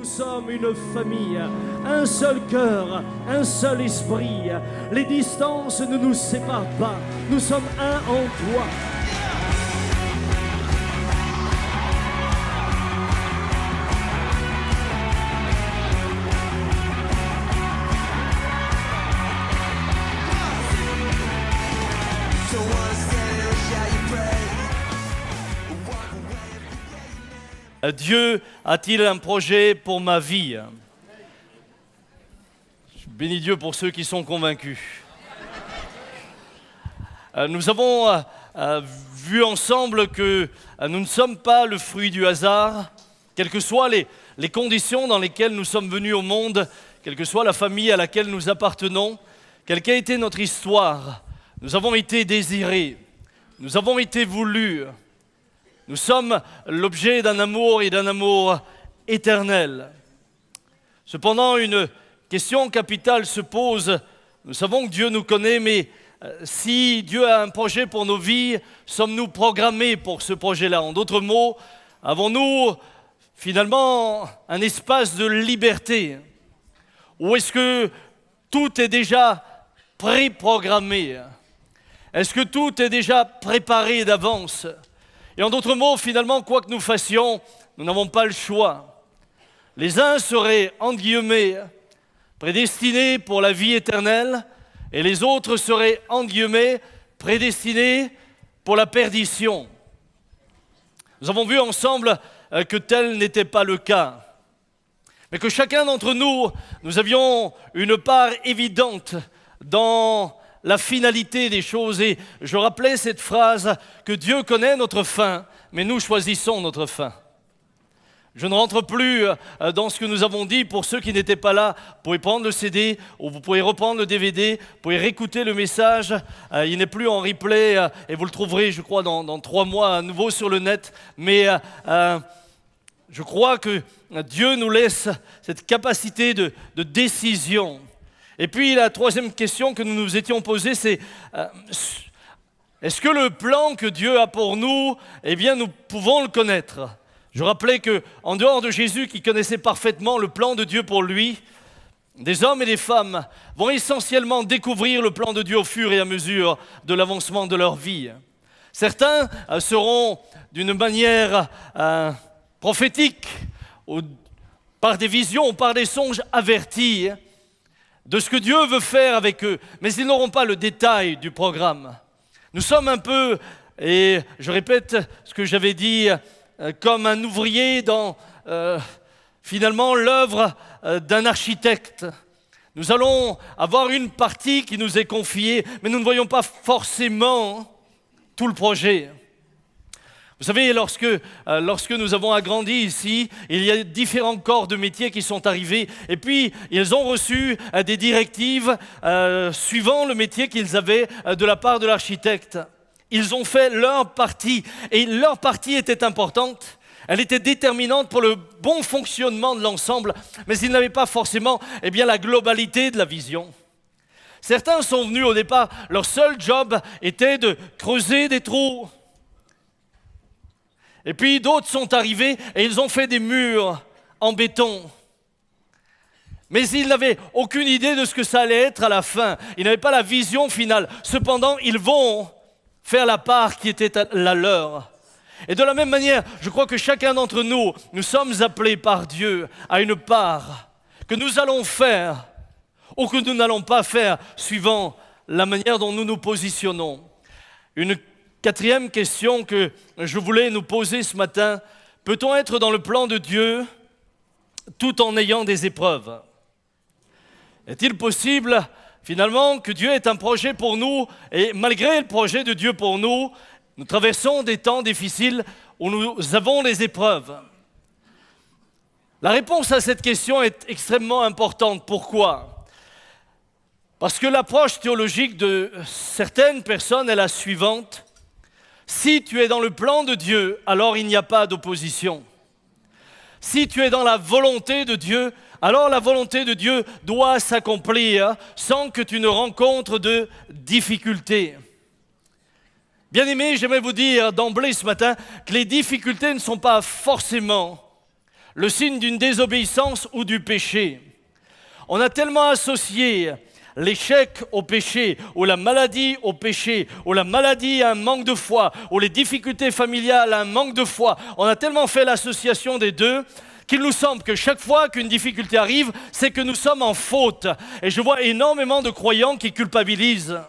sommes une famille, un seul cœur, un seul esprit. Les distances ne nous séparent pas, nous sommes un en toi. Dieu a-t-il un projet pour ma vie? Je bénis Dieu pour ceux qui sont convaincus. Nous avons vu ensemble que nous ne sommes pas le fruit du hasard, quelles que soient les conditions dans lesquelles nous sommes venus au monde, quelle que soit la famille à laquelle nous appartenons, quelle qu'ait été notre histoire, nous avons été désirés, nous avons été voulus. Nous sommes l'objet d'un amour et d'un amour éternel. Cependant, une question capitale se pose. Nous savons que Dieu nous connaît, mais si Dieu a un projet pour nos vies, sommes-nous programmés pour ce projet-là? En d'autres mots, avons-nous finalement un espace de liberté? Ou est-ce que tout est déjà préprogrammé? Est-ce que tout est déjà préparé d'avance? Et en d'autres mots, finalement, quoi que nous fassions, nous n'avons pas le choix. Les uns seraient, entre guillemets, prédestinés pour la vie éternelle, et les autres seraient, entre guillemets, prédestinés pour la perdition. Nous avons vu ensemble que tel n'était pas le cas, mais que chacun d'entre nous, nous avions une part évidente dans la finalité des choses. Et je rappelais cette phrase que Dieu connaît notre fin, mais nous choisissons notre fin. Je ne rentre plus dans ce que nous avons dit. Pour ceux qui n'étaient pas là, vous pouvez prendre le CD ou vous pouvez reprendre le DVD, vous pouvez réécouter le message. Il n'est plus en replay et vous le trouverez, je crois, dans 3 mois à nouveau sur le net. Mais je crois que Dieu nous laisse cette capacité de décision. Et puis la troisième question que nous nous étions posée, c'est est-ce que le plan que Dieu a pour nous, eh bien nous pouvons le connaître? Je rappelais qu'en dehors de Jésus qui connaissait parfaitement le plan de Dieu pour lui, des hommes et des femmes vont essentiellement découvrir le plan de Dieu au fur et à mesure de l'avancement de leur vie. Certains seront d'une manière prophétique, par des visions, par des songes avertis, de ce que Dieu veut faire avec eux, mais ils n'auront pas le détail du programme. Nous sommes un peu, et je répète ce que j'avais dit, comme un ouvrier dans, finalement, l'œuvre d'un architecte. Nous allons avoir une partie qui nous est confiée, mais nous ne voyons pas forcément tout le projet. Vous savez, lorsque nous avons agrandi ici, il y a différents corps de métiers qui sont arrivés et puis ils ont reçu des directives suivant le métier qu'ils avaient de la part de l'architecte. Ils ont fait leur partie et leur partie était importante. Elle était déterminante pour le bon fonctionnement de l'ensemble, mais ils n'avaient pas forcément la globalité de la vision. Certains sont venus au départ, leur seul job était de creuser des trous. Et puis d'autres sont arrivés et ils ont fait des murs en béton. Mais ils n'avaient aucune idée de ce que ça allait être à la fin. Ils n'avaient pas la vision finale. Cependant, ils vont faire la part qui était la leur. Et de la même manière, je crois que chacun d'entre nous, nous sommes appelés par Dieu à une part que nous allons faire ou que nous n'allons pas faire suivant la manière dont nous nous positionnons. Une quatrième question que je voulais nous poser ce matin, peut-on être dans le plan de Dieu tout en ayant des épreuves? Est-il possible finalement que Dieu ait un projet pour nous et malgré le projet de Dieu pour nous, nous traversons des temps difficiles où nous avons les épreuves? La réponse à cette question est extrêmement importante. Pourquoi? Parce que l'approche théologique de certaines personnes est la suivante. Si tu es dans le plan de Dieu, alors il n'y a pas d'opposition. Si tu es dans la volonté de Dieu, alors la volonté de Dieu doit s'accomplir sans que tu ne rencontres de difficultés. Bien-aimés, j'aimerais vous dire d'emblée ce matin que les difficultés ne sont pas forcément le signe d'une désobéissance ou du péché. On a tellement associé l'échec au péché, ou la maladie au péché, ou la maladie à un manque de foi, ou les difficultés familiales à un manque de foi. On a tellement fait l'association des deux qu'il nous semble que chaque fois qu'une difficulté arrive, c'est que nous sommes en faute. Et je vois énormément de croyants qui culpabilisent.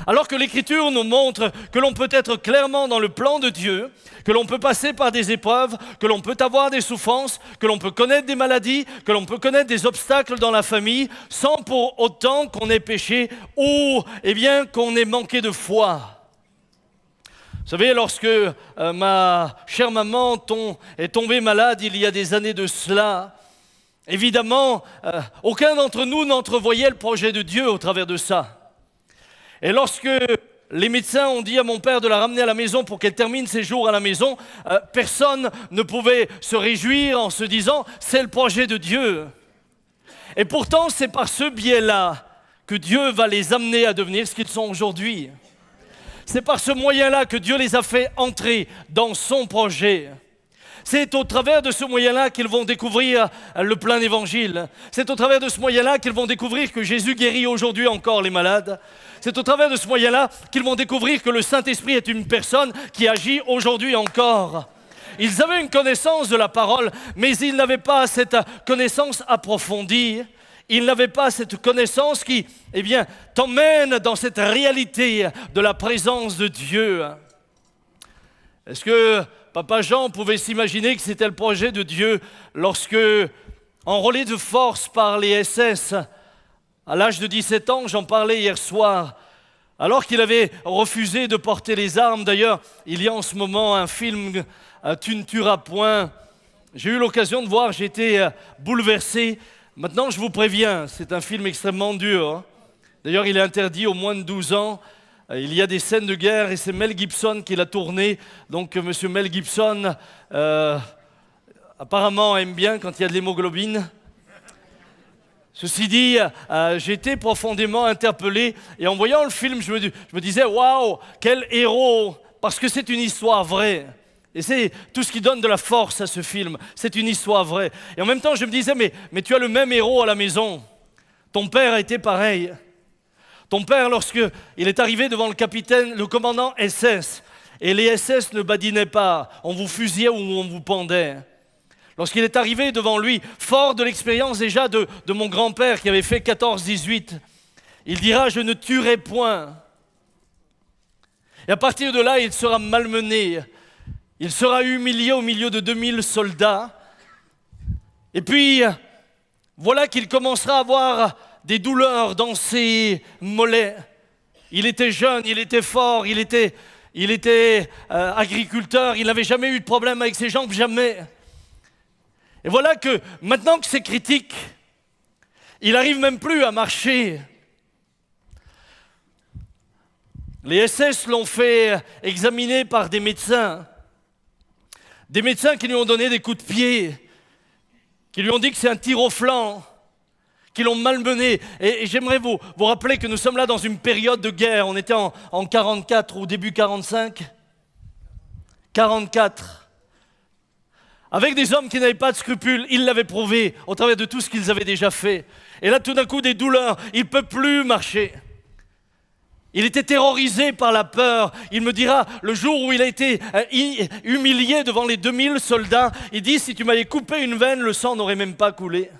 Alors que l'Écriture nous montre que l'on peut être clairement dans le plan de Dieu, que l'on peut passer par des épreuves, que l'on peut avoir des souffrances, que l'on peut connaître des maladies, que l'on peut connaître des obstacles dans la famille, sans pour autant qu'on ait péché ou qu'on ait manqué de foi. Vous savez, lorsque ma chère maman est tombée malade il y a des années de cela, évidemment, aucun d'entre nous n'entrevoyait le projet de Dieu au travers de ça. Et lorsque les médecins ont dit à mon père de la ramener à la maison pour qu'elle termine ses jours à la maison, personne ne pouvait se réjouir en se disant « c'est le projet de Dieu ». Et pourtant, c'est par ce biais-là que Dieu va les amener à devenir ce qu'ils sont aujourd'hui. C'est par ce moyen-là que Dieu les a fait entrer dans son projet. C'est au travers de ce moyen-là qu'ils vont découvrir le plein évangile. C'est au travers de ce moyen-là qu'ils vont découvrir que Jésus guérit aujourd'hui encore les malades. C'est au travers de ce moyen-là qu'ils vont découvrir que le Saint-Esprit est une personne qui agit aujourd'hui encore. Ils avaient une connaissance de la parole, mais ils n'avaient pas cette connaissance approfondie. Ils n'avaient pas cette connaissance qui, t'emmène dans cette réalité de la présence de Dieu. Est-ce que Papa Jean pouvait s'imaginer que c'était le projet de Dieu lorsque, enrôlé de force par les SS, à l'âge de 17 ans, j'en parlais hier soir, alors qu'il avait refusé de porter les armes. D'ailleurs, il y a en ce moment un film, Tu ne tueras point. J'ai eu l'occasion de voir, j'ai été bouleversé. Maintenant, je vous préviens, c'est un film extrêmement dur. D'ailleurs, il est interdit aux moins de 12 ans. Il y a des scènes de guerre et c'est Mel Gibson qui l'a tourné. Donc, monsieur Mel Gibson, apparemment, aime bien quand il y a de l'hémoglobine. Ceci dit, j'ai été profondément interpellé et en voyant le film, je me disais « Waouh, quel héros !» Parce que c'est une histoire vraie. Et c'est tout ce qui donne de la force à ce film. C'est une histoire vraie. Et en même temps, je me disais « Mais tu as le même héros à la maison. Ton père a été pareil. Ton père, lorsqu'il est arrivé devant le commandant SS, et les SS ne badinaient pas, on vous fusillait ou on vous pendait. Lorsqu'il est arrivé devant lui, fort de l'expérience déjà de mon grand-père qui avait fait 14-18, il dira « Je ne tuerai point ». Et à partir de là, il sera malmené, il sera humilié au milieu de 2000 soldats. Et puis, voilà qu'il commencera à avoir des douleurs dans ses mollets. Il était jeune, il était fort, il était agriculteur, il n'avait jamais eu de problème avec ses jambes, jamais. Et voilà que maintenant que c'est critique, il n'arrive même plus à marcher. Les SS l'ont fait examiner par des médecins qui lui ont donné des coups de pied, qui lui ont dit que c'est un tir au flanc, qui l'ont malmené. Et j'aimerais vous rappeler que nous sommes là dans une période de guerre. On était en 44 ou début 45. 44. Avec des hommes qui n'avaient pas de scrupules, ils l'avaient prouvé au travers de tout ce qu'ils avaient déjà fait. Et là, tout d'un coup, des douleurs, il ne peut plus marcher. Il était terrorisé par la peur. Il me dira, le jour où il a été humilié devant les 2000 soldats, il dit, si tu m'avais coupé une veine, le sang n'aurait même pas coulé.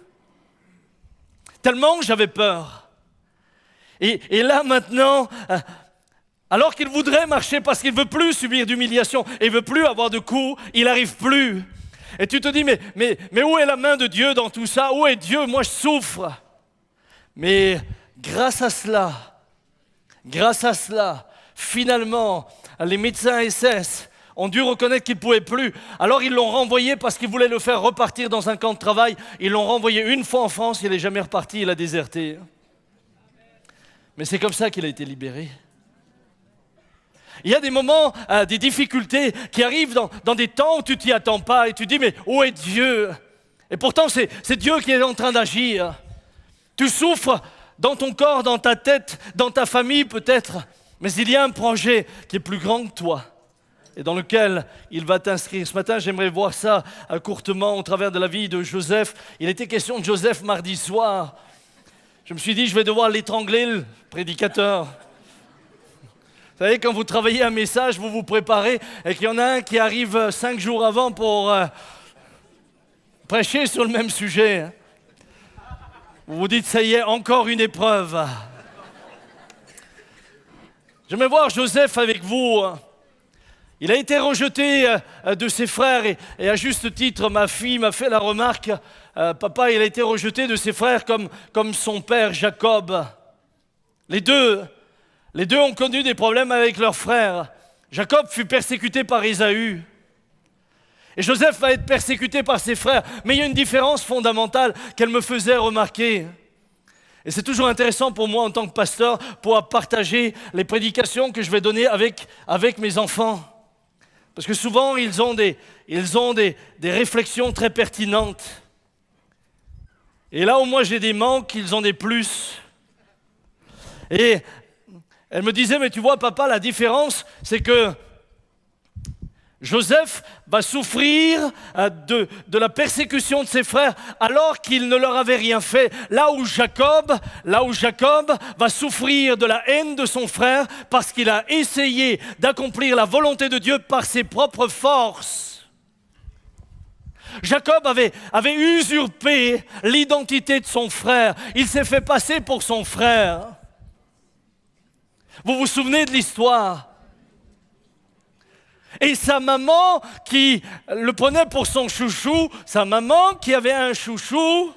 Tellement j'avais peur. Et là, maintenant, alors qu'il voudrait marcher parce qu'il ne veut plus subir d'humiliation et il ne veut plus avoir de coups, il n'arrive plus. Et tu te dis, mais où est la main de Dieu dans tout ça? Où est Dieu? Moi, je souffre. Mais grâce à cela, finalement, les médecins SS ont dû reconnaître qu'ils ne pouvaient plus. Alors ils l'ont renvoyé parce qu'ils voulaient le faire repartir dans un camp de travail. Ils l'ont renvoyé une fois en France, il n'est jamais reparti, il a déserté. Mais c'est comme ça qu'il a été libéré. Il y a des moments, des difficultés qui arrivent dans des temps où tu t'y attends pas et tu dis mais où est Dieu? Et pourtant c'est Dieu qui est en train d'agir. Tu souffres dans ton corps, dans ta tête, dans ta famille peut-être, mais il y a un projet qui est plus grand que toi. et dans lequel il va t'inscrire. Ce matin, j'aimerais voir ça courtement au travers de la vie de Joseph. Il était question de Joseph mardi soir. Je me suis dit, je vais devoir l'étrangler, le prédicateur. Vous savez, quand vous travaillez un message, vous vous préparez et qu'il y en a un qui arrive 5 jours avant pour prêcher sur le même sujet. Hein. Vous vous dites, ça y est, encore une épreuve. J'aimerais voir Joseph avec vous. Il a été rejeté de ses frères et à juste titre, ma fille m'a fait la remarque, papa, il a été rejeté de ses frères comme son père Jacob. Les deux ont connu des problèmes avec leurs frères. Jacob fut persécuté par Ésaü. Et Joseph va être persécuté par ses frères. Mais il y a une différence fondamentale qu'elle me faisait remarquer. Et c'est toujours intéressant pour moi en tant que pasteur pour partager les prédications que je vais donner avec mes enfants. Parce que souvent, ils ont des réflexions très pertinentes. Et là où moi j'ai des manques, ils ont des plus. Et elle me disait, mais tu vois papa, la différence, c'est que Joseph va souffrir de la persécution de ses frères alors qu'il ne leur avait rien fait. Là où Jacob va souffrir de la haine de son frère parce qu'il a essayé d'accomplir la volonté de Dieu par ses propres forces. Jacob avait usurpé l'identité de son frère. Il s'est fait passer pour son frère. Vous vous souvenez de l'histoire ? Et sa maman qui le prenait pour son chouchou, sa maman qui avait un chouchou,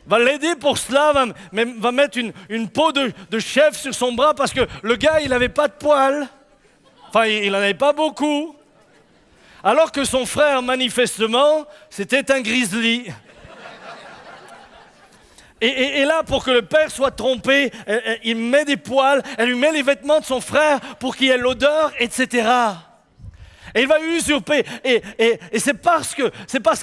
va l'aider pour cela, va mettre une peau de chèvre sur son bras parce que le gars, il n'avait pas de poils. Enfin, il n'en avait pas beaucoup. Alors que son frère, manifestement, c'était un grizzly. Et là, pour que le père soit trompé, il met des poils, elle lui met les vêtements de son frère pour qu'il y ait l'odeur, etc. Et il va usurper. Et c'est parce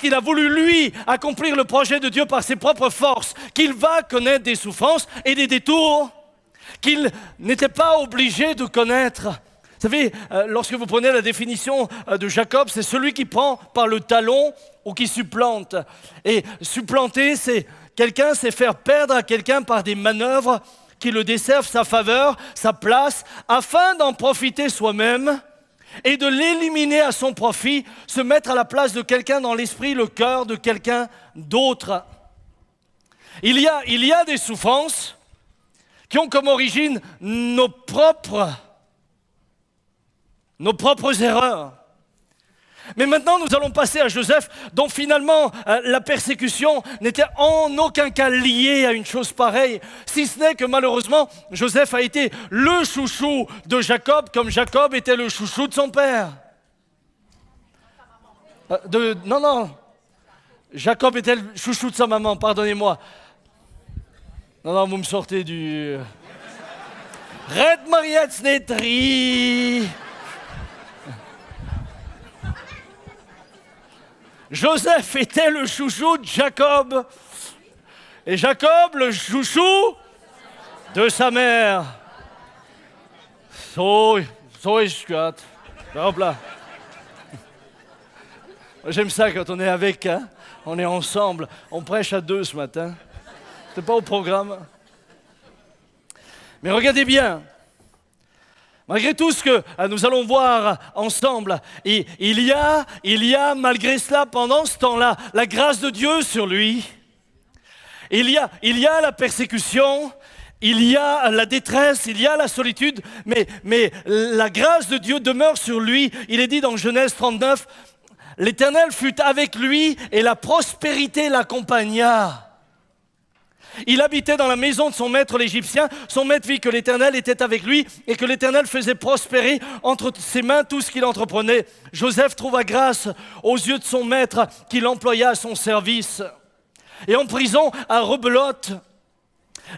qu'il a voulu, lui, accomplir le projet de Dieu par ses propres forces, qu'il va connaître des souffrances et des détours qu'il n'était pas obligé de connaître. Vous savez, lorsque vous prenez la définition de Jacob, c'est celui qui prend par le talon ou qui supplante. Et supplanter, c'est faire perdre à quelqu'un par des manœuvres qui le desservent sa faveur, sa place, afin d'en profiter soi-même et de l'éliminer à son profit, se mettre à la place de quelqu'un dans l'esprit, le cœur de quelqu'un d'autre. Il y a des souffrances qui ont comme origine nos propres erreurs. Mais maintenant, nous allons passer à Joseph, dont finalement la persécution n'était en aucun cas liée à une chose pareille, si ce n'est que malheureusement, Joseph a été le chouchou de Jacob, comme Jacob était le chouchou de son père. Non, Jacob était le chouchou de sa maman, pardonnez-moi. Non, vous me sortez du... Red Mariette Snetri. Joseph était le chouchou de Jacob. Et Jacob, le chouchou de sa mère. So ist Gott. Hop là. J'aime ça quand on est avec, hein? On est ensemble. On prêche à deux ce matin. C'était pas au programme. Mais regardez bien. Malgré tout ce que nous allons voir ensemble, il y a malgré cela, pendant ce temps-là, la grâce de Dieu sur lui. Il y a la persécution, il y a la détresse, il y a la solitude, mais la grâce de Dieu demeure sur lui. Il est dit dans Genèse 39, « L'Éternel fut avec lui et la prospérité l'accompagna. » Il habitait dans la maison de son maître l'Égyptien. Son maître vit que l'Éternel était avec lui et que l'Éternel faisait prospérer entre ses mains tout ce qu'il entreprenait. Joseph trouva grâce aux yeux de son maître qui l'employa à son service. Et en prison, à Rebelote,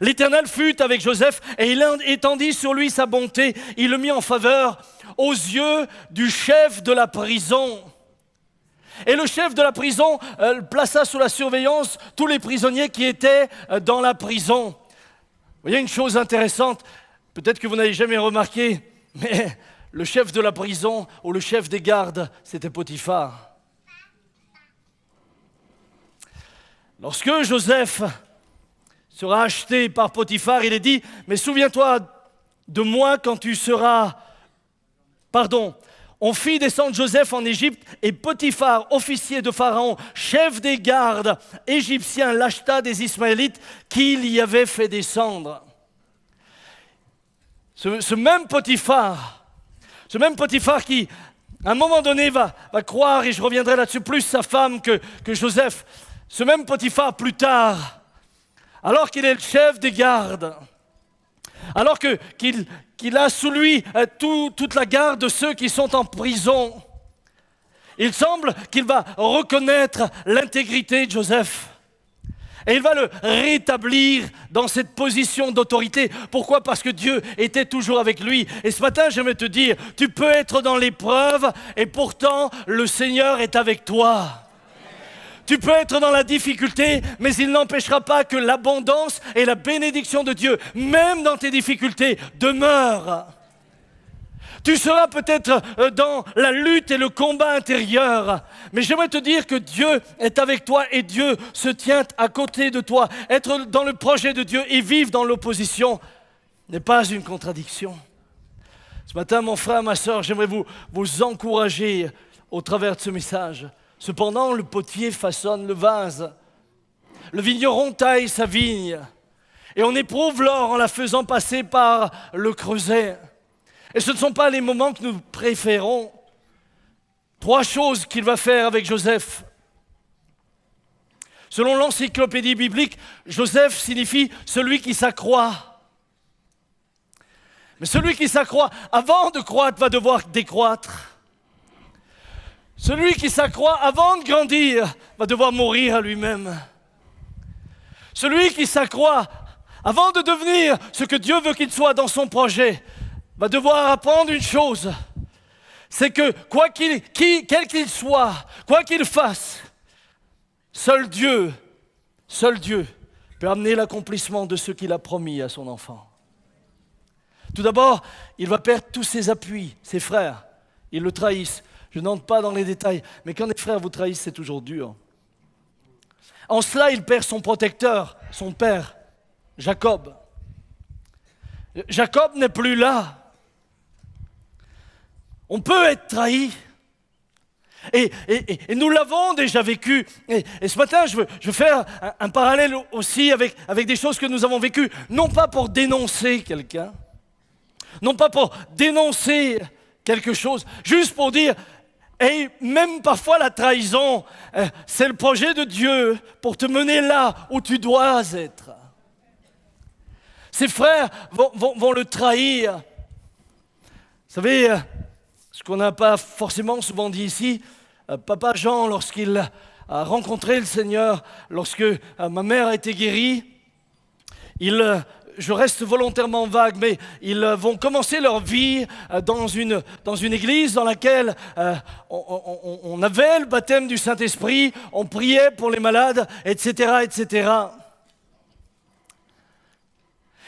l'Éternel fut avec Joseph et il étendit sur lui sa bonté. Il le mit en faveur aux yeux du chef de la prison. Et le chef de la prison plaça sous la surveillance tous les prisonniers qui étaient dans la prison. voyez une chose intéressante, peut-être que vous n'avez jamais remarqué, mais le chef de la prison ou le chef des gardes, c'était Potiphar. Lorsque Joseph sera acheté par Potiphar, il est dit, mais souviens-toi de moi quand tu seras... On fit descendre Joseph en Égypte et Potiphar, officier de Pharaon, chef des gardes égyptiens, l'acheta des Ismaélites qu'il y avait fait descendre. Ce même Potiphar qui, à un moment donné, va croire, et je reviendrai là-dessus, plus sa femme que Joseph, ce même Potiphar plus tard, alors qu'il est le chef des gardes, alors qu'il a sous lui toute la garde de ceux qui sont en prison, il semble qu'il va reconnaître l'intégrité de Joseph. Et il va le rétablir dans cette position d'autorité. Pourquoi? Parce que Dieu était toujours avec lui. Et ce matin, j'aimerais te dire, tu peux être dans l'épreuve et pourtant le Seigneur est avec toi. Tu peux être dans la difficulté, mais il n'empêchera pas que l'abondance et la bénédiction de Dieu, même dans tes difficultés, demeurent. Tu seras peut-être dans la lutte et le combat intérieur, mais j'aimerais te dire que Dieu est avec toi et Dieu se tient à côté de toi. Être dans le projet de Dieu et vivre dans l'opposition n'est pas une contradiction. Ce matin, mon frère, ma soeur, j'aimerais vous encourager au travers de ce message. Cependant, le potier façonne le vase. Le vigneron taille sa vigne. Et on éprouve l'or en la faisant passer par le creuset. Et ce ne sont pas les moments que nous préférons. 3 choses qu'il va faire avec Joseph. Selon l'encyclopédie biblique, Joseph signifie celui qui s'accroît. Mais celui qui s'accroît, avant de croître, va devoir décroître. Celui qui s'accroît avant de grandir va devoir mourir à lui-même. Celui qui s'accroît avant de devenir ce que Dieu veut qu'il soit dans son projet va devoir apprendre une chose, c'est que quel qu'il soit, quoi qu'il fasse, seul Dieu peut amener l'accomplissement de ce qu'il a promis à son enfant. Tout d'abord, il va perdre tous ses appuis, ses frères, ils le trahissent. Je n'entre pas dans les détails, mais quand les frères vous trahissent, c'est toujours dur. En cela, il perd son protecteur, son père, Jacob. Jacob n'est plus là. On peut être trahi. Et nous l'avons déjà vécu. Et ce matin, je veux faire un parallèle aussi avec des choses que nous avons vécues. Non pas pour dénoncer quelqu'un, non pas pour dénoncer quelque chose, juste pour dire... Et même parfois la trahison, c'est le projet de Dieu pour te mener là où tu dois être. Ses frères vont le trahir. Vous savez, ce qu'on n'a pas forcément souvent dit ici, Papa Jean, lorsqu'il a rencontré le Seigneur, lorsque ma mère a été guérie, je reste volontairement vague, mais ils vont commencer leur vie dans une église dans laquelle on avait le baptême du Saint-Esprit, on priait pour les malades, etc., etc.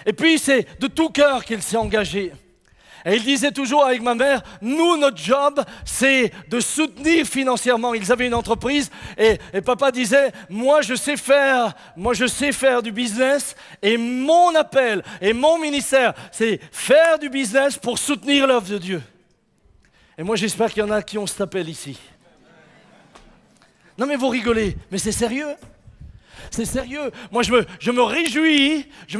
Et puis c'est de tout cœur qu'il s'est engagé. Et il disait toujours avec ma mère, nous, notre job, c'est de soutenir financièrement. Ils avaient une entreprise et papa disait, moi je sais faire du business et mon appel et mon ministère, c'est faire du business pour soutenir l'œuvre de Dieu. Et moi j'espère qu'il y en a qui ont cet appel ici. Non mais vous rigolez, mais c'est sérieux. C'est sérieux. Moi, je me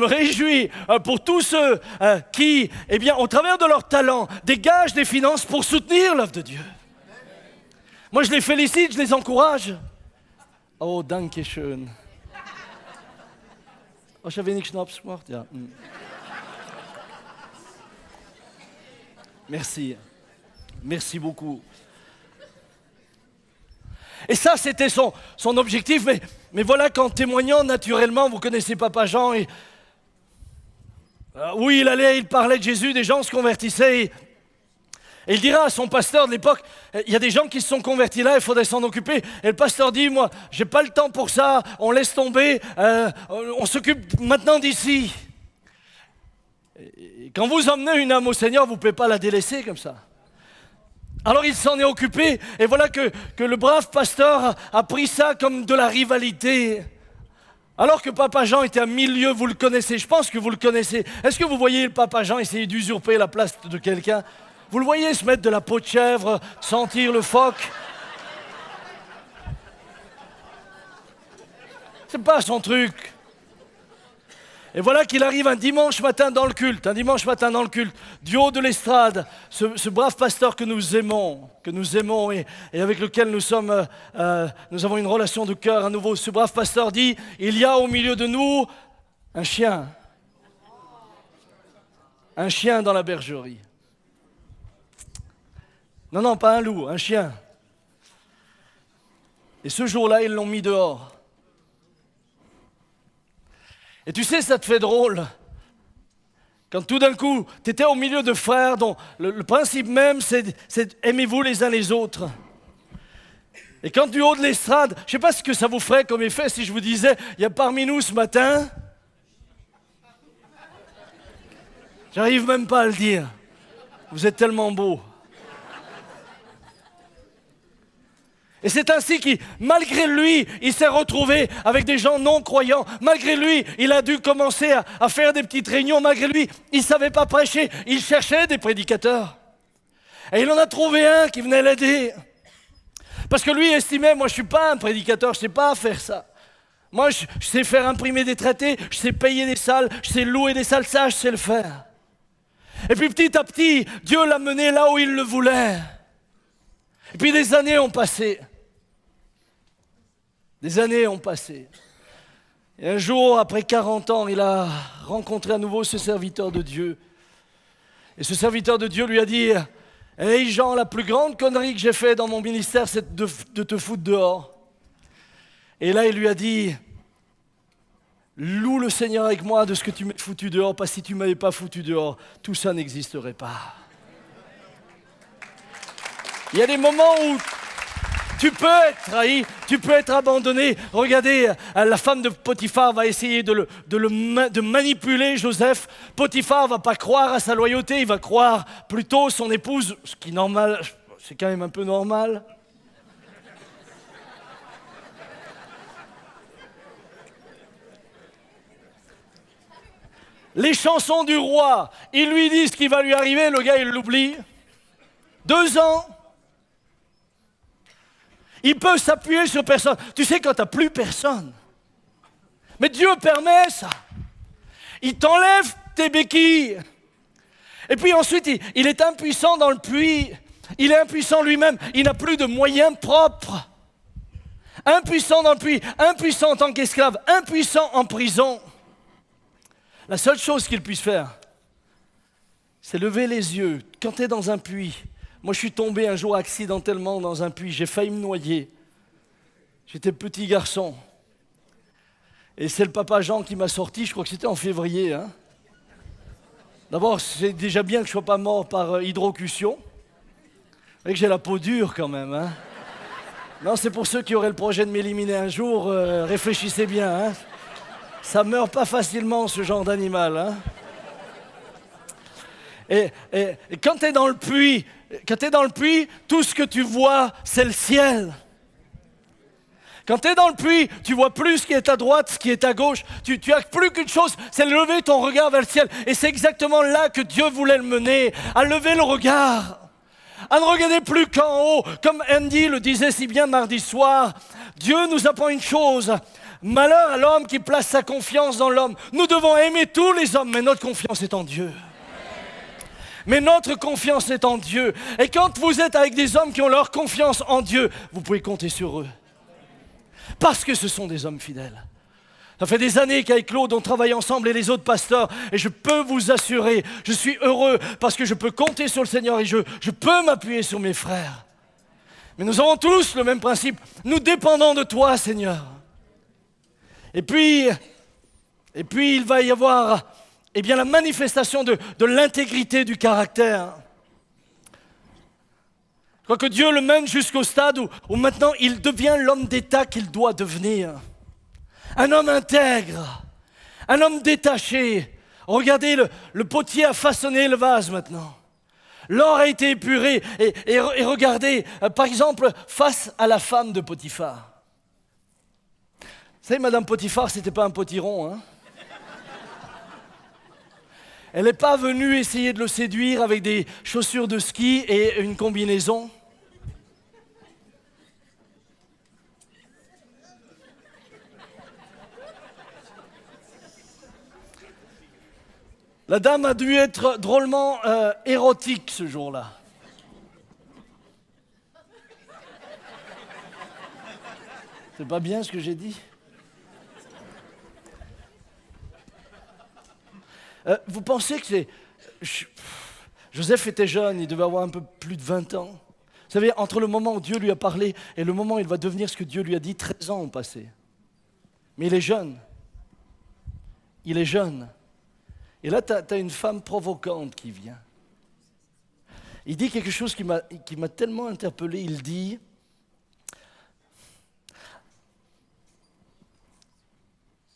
réjouis pour tous ceux qui, eh bien, au travers de leur talent, dégagent des finances pour soutenir l'œuvre de Dieu. Moi, je les félicite, je les encourage. Oh, danke schön. Oh, ich habe wenig Schnaps gemacht, ja. Merci. Merci beaucoup. Et ça, c'était son objectif. Mais voilà qu'en témoignant naturellement, vous connaissez Papa Jean. Oui, il parlait de Jésus, des gens se convertissaient. Et il dira à son pasteur de l'époque, il y a des gens qui se sont convertis là, il faudrait s'en occuper. Et le pasteur dit, moi, j'ai pas le temps pour ça, on laisse tomber, on s'occupe maintenant d'ici. Et quand vous emmenez une âme au Seigneur, vous ne pouvez pas la délaisser comme ça. Alors il s'en est occupé, et voilà que le brave pasteur a pris ça comme de la rivalité. Alors que Papa Jean était à 1000 lieues, vous le connaissez, je pense que vous le connaissez. Est-ce que vous voyez le Papa Jean essayer d'usurper la place de quelqu'un? Vous le voyez se mettre de la peau de chèvre, sentir le phoque? C'est pas son truc. Et voilà qu'il arrive un dimanche matin dans le culte, du haut de l'estrade, ce brave pasteur que nous aimons et avec lequel nous avons une relation de cœur à nouveau. Ce brave pasteur dit, il y a au milieu de nous un chien dans la bergerie. Non, pas un loup, un chien. Et ce jour-là, ils l'ont mis dehors. Et tu sais, ça te fait drôle. Quand tout d'un coup, tu étais au milieu de frères dont le principe même, c'est aimez-vous les uns les autres. Et quand du haut de l'estrade, je ne sais pas ce que ça vous ferait comme effet si je vous disais, il y a parmi nous ce matin, j'arrive même pas à le dire, vous êtes tellement beaux. Et c'est ainsi qu'il, malgré lui, il s'est retrouvé avec des gens non croyants. Malgré lui, il a dû commencer à faire des petites réunions. Malgré lui, il ne savait pas prêcher. Il cherchait des prédicateurs. Et il en a trouvé un qui venait l'aider. Parce que lui estimait, moi je ne suis pas un prédicateur, je ne sais pas faire ça. Moi je sais faire imprimer des traités, je sais payer des salles, je sais louer des salles, ça je sais le faire. Et puis petit à petit, Dieu l'a mené là où il le voulait. Et puis des années ont passé. Et un jour, après 40 ans, il a rencontré à nouveau ce serviteur de Dieu. Et ce serviteur de Dieu lui a dit, « Hey Jean, la plus grande connerie que j'ai fait dans mon ministère, c'est de te foutre dehors. » Et là, il lui a dit, « Loue le Seigneur avec moi de ce que tu m'as foutu dehors, parce que si tu ne m'avais pas foutu dehors, tout ça n'existerait pas. » Il y a des moments où tu peux être trahi, tu peux être abandonné. Regardez, la femme de Potiphar va essayer de manipuler Joseph. Potiphar ne va pas croire à sa loyauté, il va croire plutôt son épouse, ce qui est normal, c'est quand même un peu normal. Les chansons du roi, il lui dit ce qui va lui arriver, le gars il l'oublie. 2 ans. Il peut s'appuyer sur personne. Tu sais, quand tu n'as plus personne. Mais Dieu permet ça. Il t'enlève tes béquilles. Et puis ensuite, il est impuissant dans le puits. Il est impuissant lui-même. Il n'a plus de moyens propres. Impuissant dans le puits, impuissant en tant qu'esclave, impuissant en prison. La seule chose qu'il puisse faire, c'est lever les yeux. Quand tu es dans un puits, moi, je suis tombé un jour accidentellement dans un puits. J'ai failli me noyer. J'étais petit garçon. Et c'est le Papa Jean qui m'a sorti. Je crois que c'était en février. Hein. D'abord, c'est déjà bien que je ne sois pas mort par hydrocution. Et que j'ai la peau dure quand même. Hein. Non, c'est pour ceux qui auraient le projet de m'éliminer un jour. Réfléchissez bien. Hein. Ça ne meurt pas facilement, ce genre d'animal. Hein. Et quand tu es dans le puits, tout ce que tu vois, c'est le ciel. Quand tu es dans le puits, tu vois plus ce qui est à droite, ce qui est à gauche. Tu as plus qu'une chose, c'est lever ton regard vers le ciel. Et c'est exactement là que Dieu voulait le mener, à lever le regard. À ne regarder plus qu'en haut. Comme Andy le disait si bien mardi soir, Dieu nous apprend une chose. Malheur à l'homme qui place sa confiance dans l'homme. Nous devons aimer tous les hommes, mais notre confiance est en Dieu. Mais notre confiance est en Dieu. Et quand vous êtes avec des hommes qui ont leur confiance en Dieu, vous pouvez compter sur eux. Parce que ce sont des hommes fidèles. Ça fait des années qu'avec Claude, on travaille ensemble et les autres pasteurs. Et je peux vous assurer, je suis heureux parce que je peux compter sur le Seigneur et je peux m'appuyer sur mes frères. Mais nous avons tous le même principe. Nous dépendons de toi, Seigneur. Et puis il va y avoir la manifestation de l'intégrité du caractère. Je crois que Dieu le mène jusqu'au stade où maintenant il devient l'homme d'État qu'il doit devenir. Un homme intègre, un homme détaché. Regardez, le potier a façonné le vase maintenant. L'or a été épuré. Et regardez, par exemple, face à la femme de Potiphar. Vous savez, Madame Potiphar, c'était pas un potiron, hein? Elle n'est pas venue essayer de le séduire avec des chaussures de ski et une combinaison. La dame a dû être drôlement érotique ce jour-là. C'est pas bien ce que j'ai dit? Vous pensez que c'est... Joseph était jeune, il devait avoir un peu plus de 20 ans. Vous savez, entre le moment où Dieu lui a parlé et le moment où il va devenir ce que Dieu lui a dit, 13 ans ont passé. Mais il est jeune. Il est jeune. Et là, tu as une femme provocante qui vient. Il dit quelque chose qui m'a tellement interpellé. Il dit...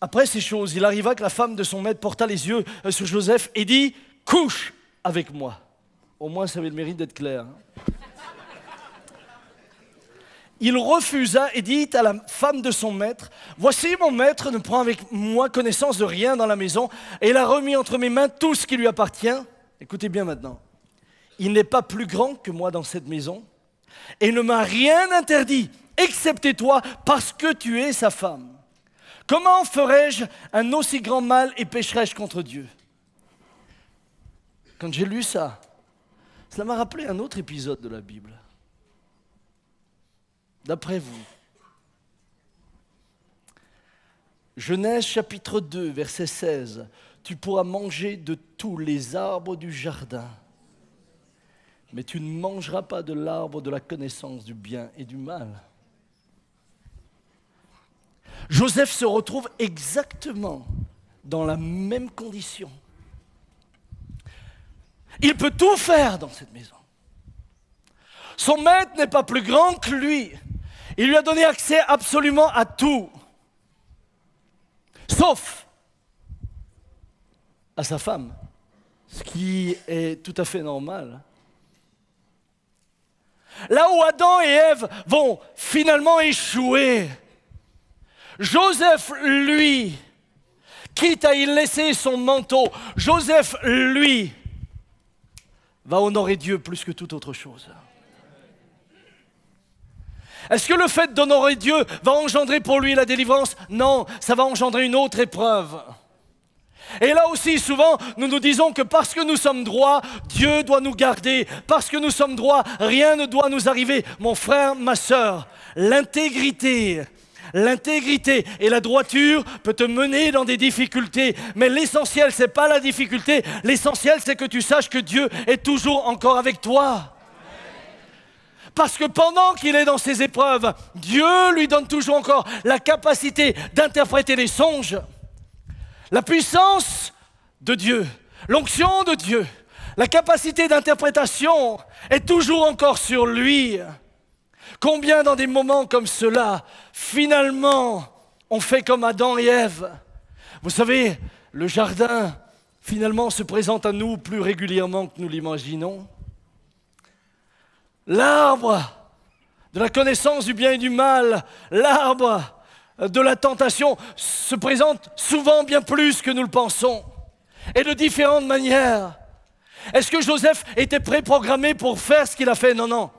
Après ces choses, il arriva que la femme de son maître porta les yeux sur Joseph et dit « Couche avec moi ». Au moins, ça avait le mérite d'être clair. Il refusa et dit à la femme de son maître « Voici, mon maître ne prend avec moi connaissance de rien dans la maison et il a remis entre mes mains tout ce qui lui appartient. » Écoutez bien maintenant. « Il n'est pas plus grand que moi dans cette maison et il ne m'a rien interdit, excepté toi, parce que tu es sa femme. Comment ferais-je un aussi grand mal et pécherais-je contre Dieu ?» Quand j'ai lu ça, cela m'a rappelé un autre épisode de la Bible. D'après vous, Genèse chapitre 2, verset 16, « Tu pourras manger de tous les arbres du jardin, mais tu ne mangeras pas de l'arbre de la connaissance du bien et du mal. » Joseph se retrouve exactement dans la même condition. Il peut tout faire dans cette maison. Son maître n'est pas plus grand que lui. Il lui a donné accès absolument à tout, sauf à sa femme, ce qui est tout à fait normal. Là où Adam et Ève vont finalement échouer, Joseph, lui, quitte à y laisser son manteau, Joseph, lui, va honorer Dieu plus que toute autre chose. Est-ce que le fait d'honorer Dieu va engendrer pour lui la délivrance? Non, ça va engendrer une autre épreuve. Et là aussi, souvent, nous nous disons que parce que nous sommes droits, Dieu doit nous garder. Parce que nous sommes droits, rien ne doit nous arriver. Mon frère, ma sœur, l'intégrité et la droiture peut te mener dans des difficultés. Mais l'essentiel, ce n'est pas la difficulté. L'essentiel, c'est que tu saches que Dieu est toujours encore avec toi. Parce que pendant qu'il est dans ses épreuves, Dieu lui donne toujours encore la capacité d'interpréter les songes. La puissance de Dieu, l'onction de Dieu, la capacité d'interprétation est toujours encore sur lui. Combien dans des moments comme cela, finalement, on fait comme Adam et Ève? Vous savez, le jardin, finalement, se présente à nous plus régulièrement que nous l'imaginons. L'arbre de la connaissance du bien et du mal, l'arbre de la tentation se présente souvent bien plus que nous le pensons et de différentes manières. Est-ce que Joseph était préprogrammé pour faire ce qu'il a fait? Non, non.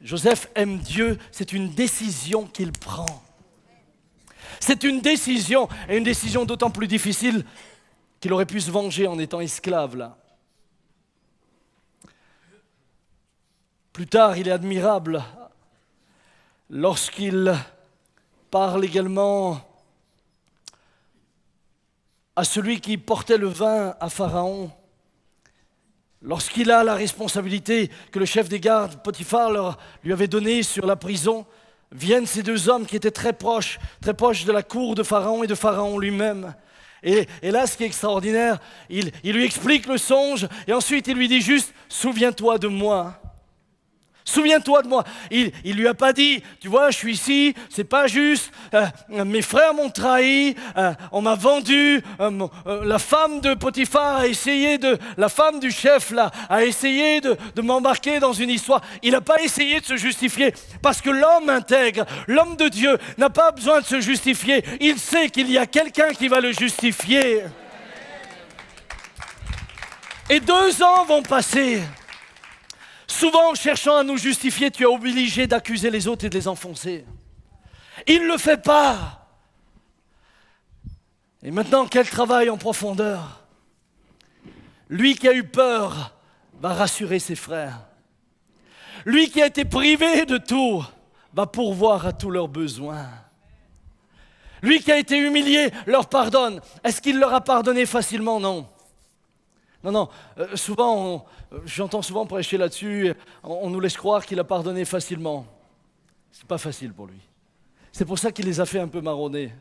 Joseph aime Dieu, c'est une décision qu'il prend. C'est une décision, et une décision d'autant plus difficile qu'il aurait pu se venger en étant esclave là. Plus tard, il est admirable lorsqu'il parle également à celui qui portait le vin à Pharaon. Lorsqu'il a la responsabilité que le chef des gardes, Potiphar, lui avait donnée sur la prison, viennent ces deux hommes qui étaient très proches de la cour de Pharaon et de Pharaon lui-même. Et là, ce qui est extraordinaire, il lui explique le songe et ensuite il lui dit juste « Souviens-toi de moi ». Souviens-toi de moi. Il lui a pas dit, tu vois, je suis ici, c'est pas juste. Mes frères m'ont trahi, on m'a vendu. La femme de Potiphar a essayé la femme du chef là, a essayé de m'embarquer dans une histoire. Il n'a pas essayé de se justifier parce que l'homme intègre, l'homme de Dieu n'a pas besoin de se justifier. Il sait qu'il y a quelqu'un qui va le justifier. Et 2 ans vont passer. Souvent, en cherchant à nous justifier, tu es obligé d'accuser les autres et de les enfoncer. Il ne le fait pas. Et maintenant, quel travail en profondeur. Lui qui a eu peur va rassurer ses frères. Lui qui a été privé de tout va pourvoir à tous leurs besoins. Lui qui a été humilié leur pardonne. Est-ce qu'il leur a pardonné facilement? Non. Non, souvent, j'entends souvent prêcher là-dessus, on nous laisse croire qu'il a pardonné facilement. C'est pas facile pour lui. C'est pour ça qu'il les a fait un peu marronner.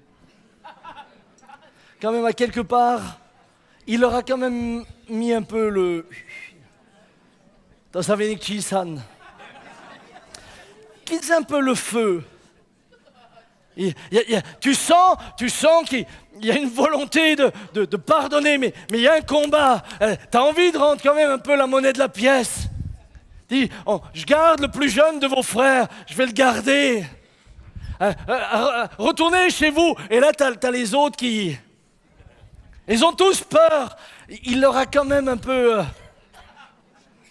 Quand même, à quelque part, il leur a quand même mis un peu le... Tasavenichi-san. Qu'ils aient un peu le feu. Tu sens qu'il y a une volonté de pardonner, mais il y a un combat. Tu as envie de rendre quand même un peu la monnaie de la pièce. Dis, je garde le plus jeune de vos frères, je vais le garder. Retournez chez vous. Et là, tu as les autres qui... Ils ont tous peur. Il leur a quand même un peu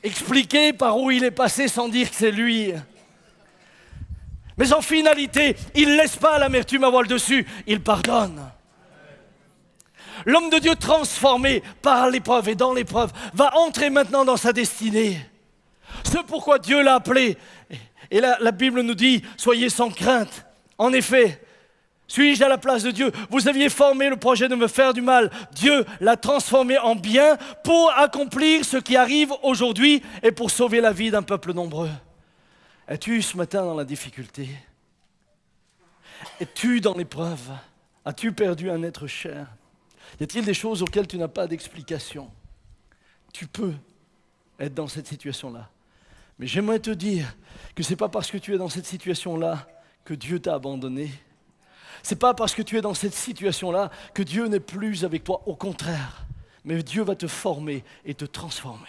expliqué par où il est passé sans dire que c'est lui. Mais en finalité, il ne laisse pas l'amertume avoir le dessus, il pardonne. L'homme de Dieu transformé par l'épreuve et dans l'épreuve va entrer maintenant dans sa destinée. Ce pourquoi Dieu l'a appelé. Et là, la Bible nous dit, soyez sans crainte. En effet, suis-je à la place de Dieu? Vous aviez formé le projet de me faire du mal. Dieu l'a transformé en bien pour accomplir ce qui arrive aujourd'hui et pour sauver la vie d'un peuple nombreux. Es-tu ce matin dans la difficulté? Es-tu dans l'épreuve? As-tu perdu un être cher? Y a-t-il des choses auxquelles tu n'as pas d'explication? Tu peux être dans cette situation-là. Mais j'aimerais te dire que ce n'est pas parce que tu es dans cette situation-là que Dieu t'a abandonné. Ce n'est pas parce que tu es dans cette situation-là que Dieu n'est plus avec toi. Au contraire, mais Dieu va te former et te transformer.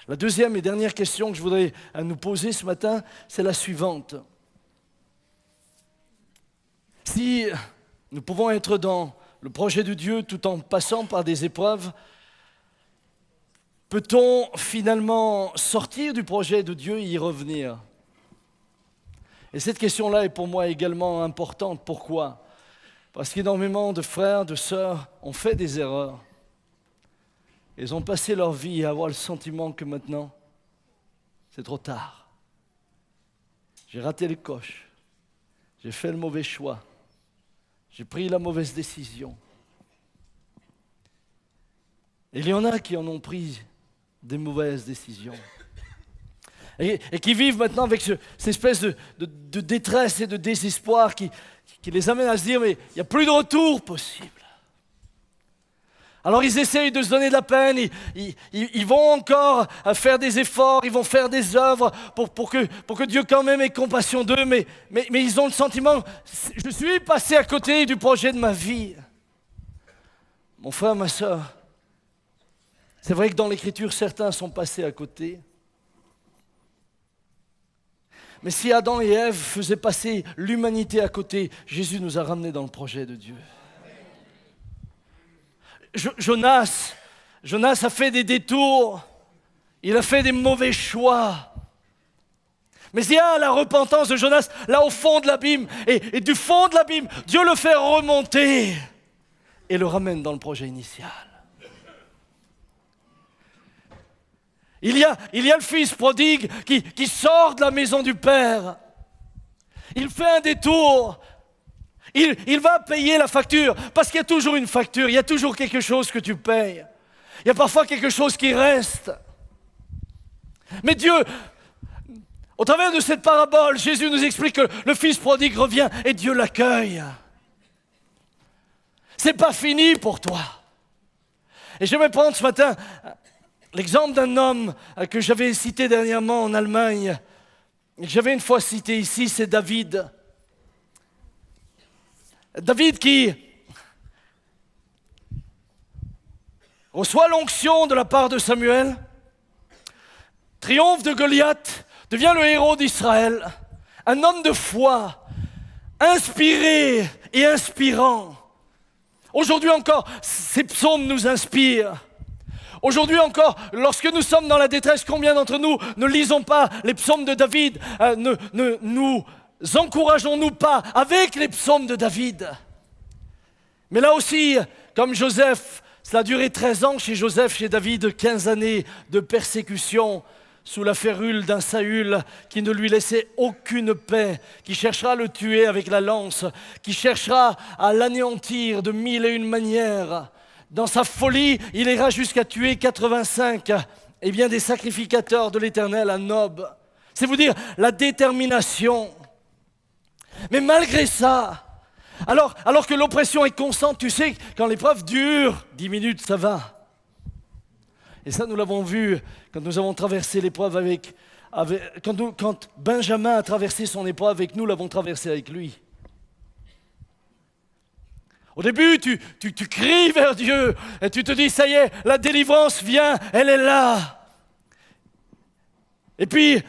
La deuxième et dernière question que je voudrais nous poser ce matin, c'est la suivante. Si nous pouvons être dans le projet de Dieu tout en passant par des épreuves, peut-on finalement sortir du projet de Dieu et y revenir? Et cette question-là est pour moi également importante. Pourquoi? Parce qu'énormément de frères, de sœurs ont fait des erreurs. Ils ont passé leur vie à avoir le sentiment que maintenant, c'est trop tard. J'ai raté le coche. J'ai fait le mauvais choix. J'ai pris la mauvaise décision. Et il y en a qui en ont pris des mauvaises décisions. Et qui vivent maintenant avec cette espèce de détresse et de désespoir qui les amène à se dire, mais il n'y a plus de retour possible. Alors ils essayent de se donner de la peine, ils vont encore faire des efforts, ils vont faire des œuvres pour que Dieu quand même ait compassion d'eux, mais ils ont le sentiment, je suis passé à côté du projet de ma vie. Mon frère, ma sœur, c'est vrai que dans l'Écriture, certains sont passés à côté. Mais si Adam et Ève faisaient passer l'humanité à côté, Jésus nous a ramenés dans le projet de Dieu. Jonas a fait des détours, il a fait des mauvais choix. Mais il y a la repentance de Jonas là au fond de l'abîme. Et du fond de l'abîme, Dieu le fait remonter et le ramène dans le projet initial. Il y a le fils prodigue qui sort de la maison du Père. Il fait un détour. Il va payer la facture, parce qu'il y a toujours une facture, il y a toujours quelque chose que tu payes. Il y a parfois quelque chose qui reste. Mais Dieu, au travers de cette parabole, Jésus nous explique que le fils prodigue revient et Dieu l'accueille. C'est pas fini pour toi. Et je vais prendre ce matin l'exemple d'un homme que j'avais cité dernièrement en Allemagne, et que j'avais une fois cité ici, c'est David. David qui reçoit l'onction de la part de Samuel, triomphe de Goliath, devient le héros d'Israël, un homme de foi, inspiré et inspirant. Aujourd'hui encore, ces psaumes nous inspirent. Aujourd'hui encore, lorsque nous sommes dans la détresse, combien d'entre nous ne lisons pas les psaumes de David, ne nous encourageons-nous pas avec les psaumes de David? Mais là aussi, comme Joseph, cela a duré 13 ans chez Joseph, chez David, 15 années de persécution sous la férule d'un Saül qui ne lui laissait aucune paix, qui cherchera à le tuer avec la lance, qui cherchera à l'anéantir de 1001 manières. Dans sa folie, il ira jusqu'à tuer 85 des sacrificateurs de l'Éternel à Nob. C'est vous dire la détermination. Mais malgré ça, alors que l'oppression est constante, tu sais, quand l'épreuve dure, 10 minutes, ça va. Et ça, nous l'avons vu quand nous avons traversé l'épreuve quand Benjamin a traversé son épreuve avec nous, l'avons traversé avec lui. Au début, tu cries vers Dieu et tu te dis, ça y est, la délivrance vient, elle est là. Et puis,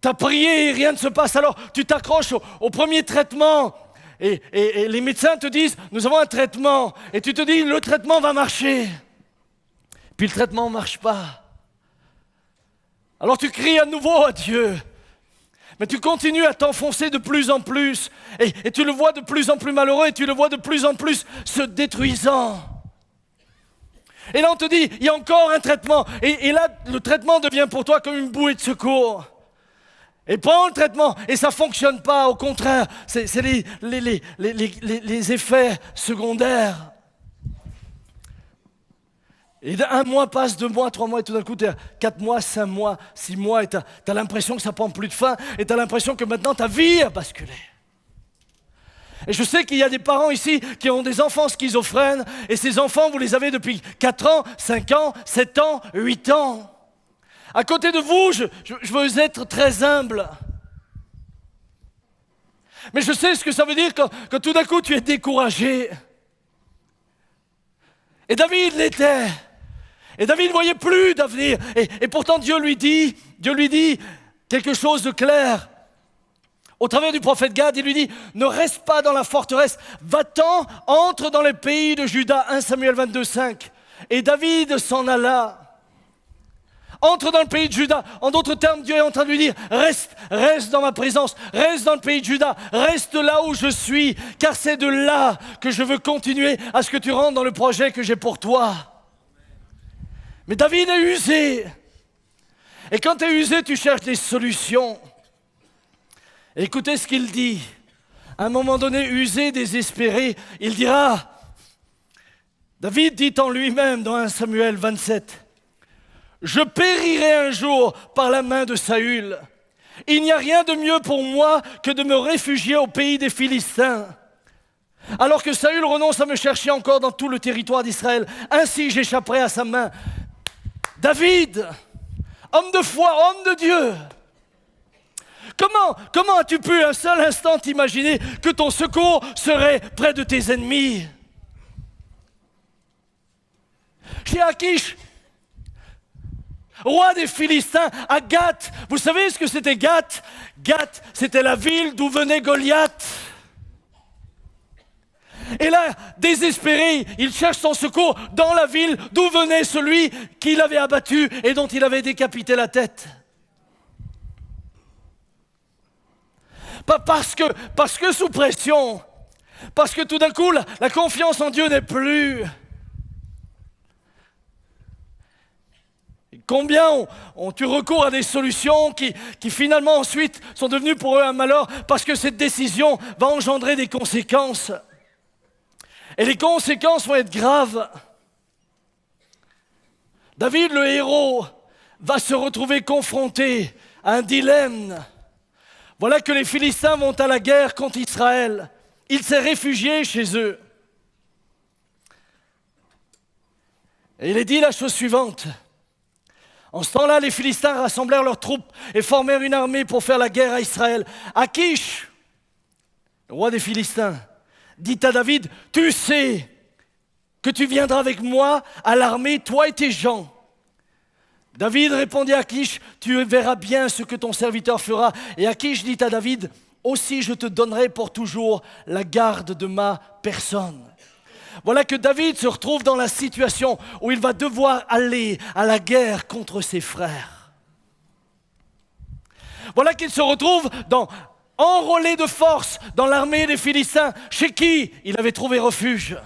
tu as prié et rien ne se passe, alors tu t'accroches au premier traitement et les médecins te disent, nous avons un traitement. Et tu te dis, le traitement va marcher. Puis le traitement ne marche pas. Alors tu cries à nouveau à Dieu. Mais tu continues à t'enfoncer de plus en plus. Et tu le vois de plus en plus malheureux et tu le vois de plus en plus se détruisant. Et là on te dit, il y a encore un traitement. Et là le traitement devient pour toi comme une bouée de secours. Et prends le traitement et ça ne fonctionne pas. Au contraire, c'est les effets secondaires. Et un mois passe, 2 mois, 3 mois, et tout d'un coup, tu es à 4 mois, 5 mois, 6 mois, et tu as l'impression que ça prend plus de fin, et tu as l'impression que maintenant ta vie a basculé. Et je sais qu'il y a des parents ici qui ont des enfants schizophrènes, et ces enfants, vous les avez depuis 4 ans, 5 ans, 7 ans, 8 ans. À côté de vous, je veux être très humble. Mais je sais ce que ça veut dire quand tout d'un coup tu es découragé. Et David l'était. Et David ne voyait plus d'avenir. Et pourtant Dieu lui dit quelque chose de clair. Au travers du prophète Gad, il lui dit, ne reste pas dans la forteresse, va-t'en, entre dans les pays de Juda, 1 Samuel 22, 5. Et David s'en alla. Entre dans le pays de Juda. En d'autres termes, Dieu est en train de lui dire, reste dans ma présence, reste dans le pays de Juda, reste là où je suis, car c'est de là que je veux continuer à ce que tu rentres dans le projet que j'ai pour toi. Mais David est usé. Et quand tu es usé, tu cherches des solutions. Écoutez ce qu'il dit. À un moment donné, usé, désespéré, il dira, David dit en lui-même dans 1 Samuel 27, je périrai un jour par la main de Saül. Il n'y a rien de mieux pour moi que de me réfugier au pays des Philistins. Alors que Saül renonce à me chercher encore dans tout le territoire d'Israël, ainsi j'échapperai à sa main. David, homme de foi, homme de Dieu, comment as-tu pu un seul instant t'imaginer que ton secours serait près de tes ennemis? Chez Achish, roi des Philistins, à Gath. Vous savez ce que c'était Gath? Gath, c'était la ville d'où venait Goliath. Et là, désespéré, il cherche son secours dans la ville d'où venait celui qu'il avait abattu et dont il avait décapité la tête. Parce que sous pression, parce que tout d'un coup, la confiance en Dieu n'est plus. Combien ont eu recours à des solutions qui finalement ensuite sont devenues pour eux un malheur parce que cette décision va engendrer des conséquences. Et les conséquences vont être graves. David, le héros, va se retrouver confronté à un dilemme. Voilà que les Philistins vont à la guerre contre Israël. Il s'est réfugié chez eux. Et il est dit la chose suivante. En ce temps-là, les Philistins rassemblèrent leurs troupes et formèrent une armée pour faire la guerre à Israël. Achish, le roi des Philistins, dit à David, « Tu sais que tu viendras avec moi à l'armée, toi et tes gens. » David répondit à Achish, « Tu verras bien ce que ton serviteur fera. » Et Achish dit à David, « Aussi je te donnerai pour toujours la garde de ma personne. » Voilà que David se retrouve dans la situation où il va devoir aller à la guerre contre ses frères. Voilà qu'il se retrouve enrôlé de force dans l'armée des Philistins, chez qui il avait trouvé refuge.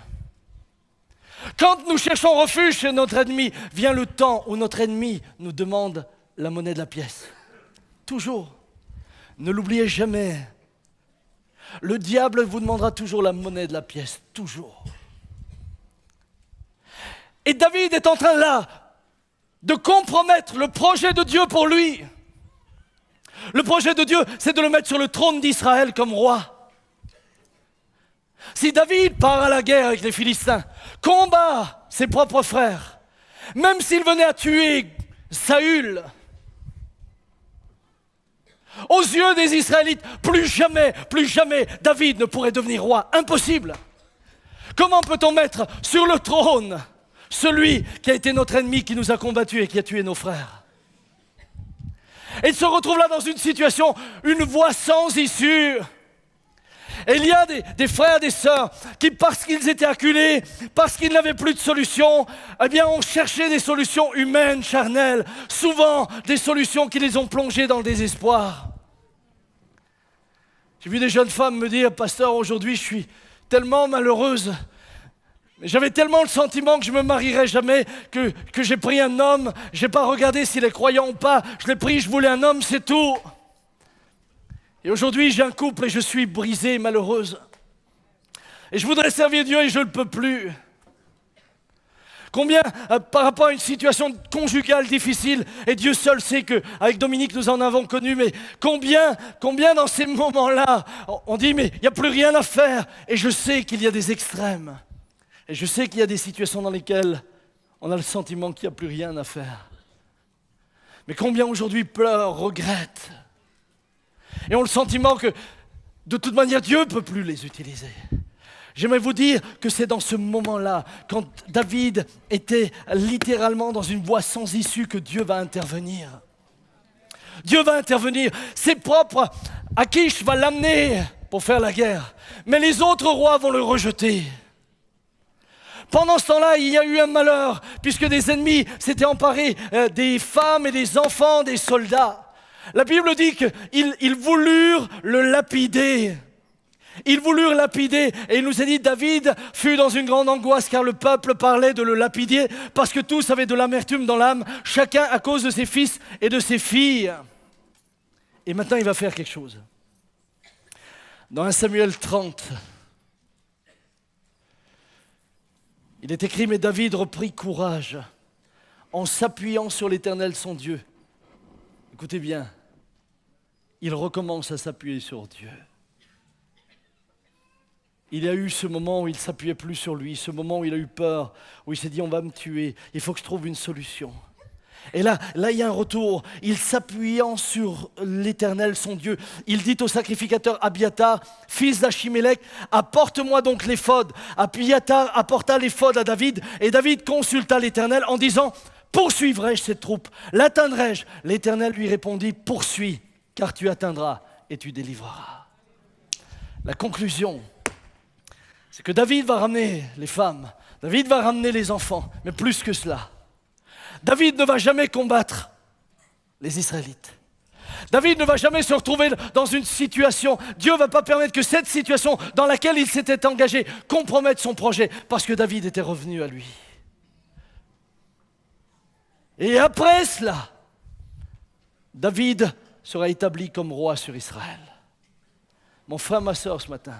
Quand nous cherchons refuge chez notre ennemi, vient le temps où notre ennemi nous demande la monnaie de la pièce. Toujours. Ne l'oubliez jamais. Le diable vous demandera toujours la monnaie de la pièce, toujours. Et David est en train là de compromettre le projet de Dieu pour lui. Le projet de Dieu, c'est de le mettre sur le trône d'Israël comme roi. Si David part à la guerre avec les Philistins, combat ses propres frères, même s'il venait à tuer Saül, aux yeux des Israélites, plus jamais David ne pourrait devenir roi. Impossible. Comment peut-on mettre sur le trône celui qui a été notre ennemi, qui nous a combattus et qui a tué nos frères? Et il se retrouve là dans une situation, une voie sans issue. Et il y a des frères, des sœurs qui, parce qu'ils étaient acculés, parce qu'ils n'avaient plus de solution, eh bien ont cherché des solutions humaines, charnelles, souvent des solutions qui les ont plongés dans le désespoir. J'ai vu des jeunes femmes me dire, « Pasteur, aujourd'hui je suis tellement malheureuse, mais j'avais tellement le sentiment que je ne me marierais jamais, que j'ai pris un homme, je n'ai pas regardé s'il est croyant ou pas, je l'ai pris, je voulais un homme, c'est tout. Et aujourd'hui j'ai un couple et je suis brisée et malheureuse. Et je voudrais servir Dieu et je ne le peux plus. » Combien, par rapport à une situation conjugale difficile, et Dieu seul sait qu'avec Dominique nous en avons connu, mais combien dans ces moments-là, on dit mais il n'y a plus rien à faire, et je sais qu'il y a des extrêmes, et je sais qu'il y a des situations dans lesquelles on a le sentiment qu'il n'y a plus rien à faire. Mais combien aujourd'hui pleurent, regrettent, et ont le sentiment que de toute manière Dieu ne peut plus les utiliser. J'aimerais vous dire que c'est dans ce moment-là, quand David était littéralement dans une voie sans issue, que Dieu va intervenir. Dieu va intervenir. Ses propres, Achish va l'amener pour faire la guerre. Mais les autres rois vont le rejeter. Pendant ce temps-là, il y a eu un malheur, puisque des ennemis s'étaient emparés des femmes et des enfants des soldats. La Bible dit qu'ils voulurent le lapider. Ils voulurent lapider, et il nous est dit, David fut dans une grande angoisse, car le peuple parlait de le lapider, parce que tous avaient de l'amertume dans l'âme, chacun à cause de ses fils et de ses filles. Et maintenant, il va faire quelque chose. Dans 1 Samuel 30, il est écrit, mais David reprit courage, en s'appuyant sur l'Éternel son Dieu. Écoutez bien, il recommence à s'appuyer sur Dieu. Il y a eu ce moment où il ne s'appuyait plus sur lui, ce moment où il a eu peur, où il s'est dit on va me tuer, il faut que je trouve une solution. Et là il y a un retour, il s'appuyant sur l'Éternel son Dieu, il dit au sacrificateur Abiathar, fils d'Achimélec, apporte-moi donc l'éphod. Abiathar apporta l'éphod à David, et David consulta l'Éternel en disant, poursuivrai-je cette troupe, l'atteindrai-je? L'Éternel lui répondit, poursuis, car tu atteindras et tu délivreras. La conclusion, c'est que David va ramener les femmes, David va ramener les enfants, mais plus que cela. David ne va jamais combattre les Israélites. David ne va jamais se retrouver dans une situation, Dieu ne va pas permettre que cette situation dans laquelle il s'était engagé compromette son projet, parce que David était revenu à lui. Et après cela, David sera établi comme roi sur Israël. Mon frère, ma sœur, ce matin,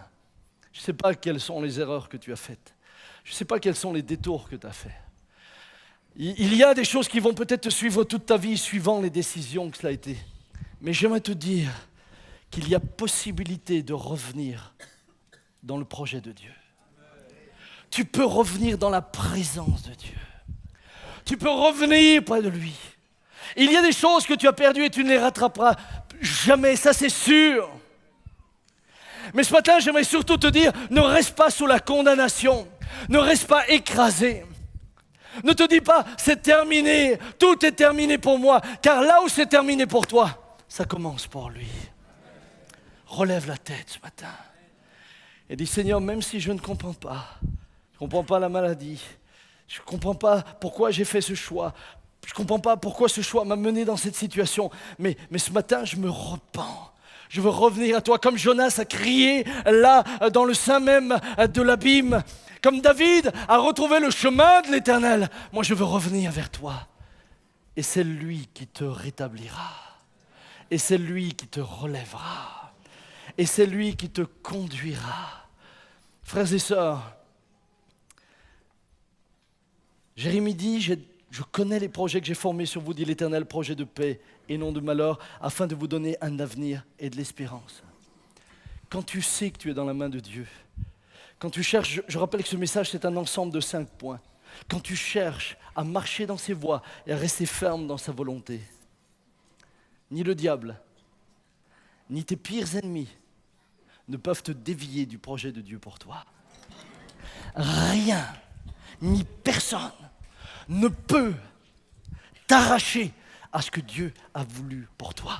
je ne sais pas quelles sont les erreurs que tu as faites. Je ne sais pas quels sont les détours que tu as faits. Il y a des choses qui vont peut-être te suivre toute ta vie, suivant les décisions que cela a été. Mais j'aimerais te dire qu'il y a possibilité de revenir dans le projet de Dieu. Tu peux revenir dans la présence de Dieu. Tu peux revenir près de lui. Il y a des choses que tu as perdues et tu ne les rattraperas jamais, ça c'est sûr. Mais ce matin, j'aimerais surtout te dire, ne reste pas sous la condamnation, ne reste pas écrasé. Ne te dis pas, c'est terminé, tout est terminé pour moi, car là où c'est terminé pour toi, ça commence pour lui. Relève la tête ce matin et dis, Seigneur, même si je ne comprends pas, je ne comprends pas la maladie, je ne comprends pas pourquoi j'ai fait ce choix, je ne comprends pas pourquoi ce choix m'a mené dans cette situation, mais ce matin, je me repens. Je veux revenir à toi, comme Jonas a crié là, dans le sein même de l'abîme, comme David a retrouvé le chemin de l'Éternel. Moi, je veux revenir vers toi. Et c'est lui qui te rétablira. Et c'est lui qui te relèvera. Et c'est lui qui te conduira. Frères et sœurs, Jérémie dit, je connais les projets que j'ai formés sur vous, dit l'Éternel, projets de paix et non de malheur, afin de vous donner un avenir et de l'espérance. Quand tu sais que tu es dans la main de Dieu, quand tu cherches, je rappelle que ce message c'est un ensemble de 5 points, quand tu cherches à marcher dans ses voies et à rester ferme dans sa volonté, ni le diable, ni tes pires ennemis ne peuvent te dévier du projet de Dieu pour toi. Rien, ni personne ne peut t'arracher à ce que Dieu a voulu pour toi.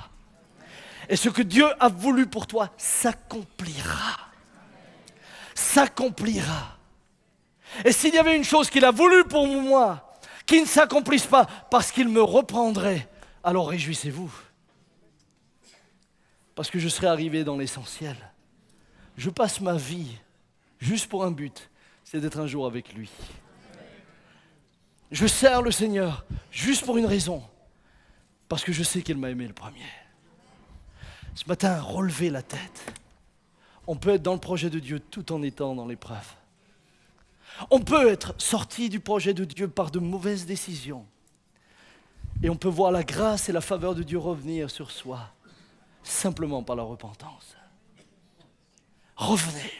Et ce que Dieu a voulu pour toi s'accomplira. S'accomplira. Et s'il y avait une chose qu'il a voulu pour moi, qui ne s'accomplisse pas parce qu'il me reprendrait, alors réjouissez-vous. Parce que je serai arrivé dans l'essentiel. Je passe ma vie juste pour un but, c'est d'être un jour avec lui. Je sers le Seigneur juste pour une raison, parce que je sais qu'il m'a aimé le premier. Ce matin, relevez la tête. On peut être dans le projet de Dieu tout en étant dans l'épreuve. On peut être sorti du projet de Dieu par de mauvaises décisions. Et on peut voir la grâce et la faveur de Dieu revenir sur soi, simplement par la repentance. Revenez.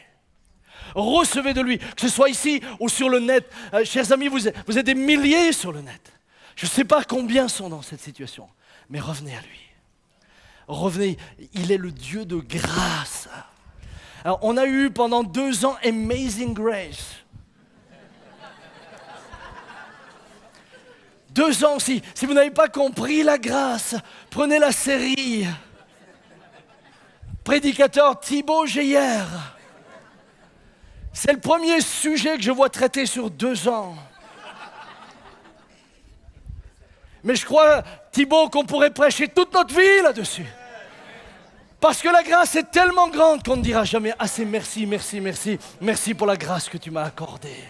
Recevez de lui, que ce soit ici ou sur le net. Chers amis, vous êtes des milliers sur le net. Je ne sais pas combien sont dans cette situation, mais revenez à lui. Revenez, il est le Dieu de grâce. Alors, on a eu pendant 2 ans Amazing Grace. 2 ans, si vous n'avez pas compris la grâce, prenez la série. Prédicateur Thibaut Geyer. C'est le premier sujet que je vois traité sur 2 ans. Mais je crois, Thibaut, qu'on pourrait prêcher toute notre vie là-dessus. Parce que la grâce est tellement grande qu'on ne dira jamais assez merci, merci, merci. Merci pour la grâce que tu m'as accordée.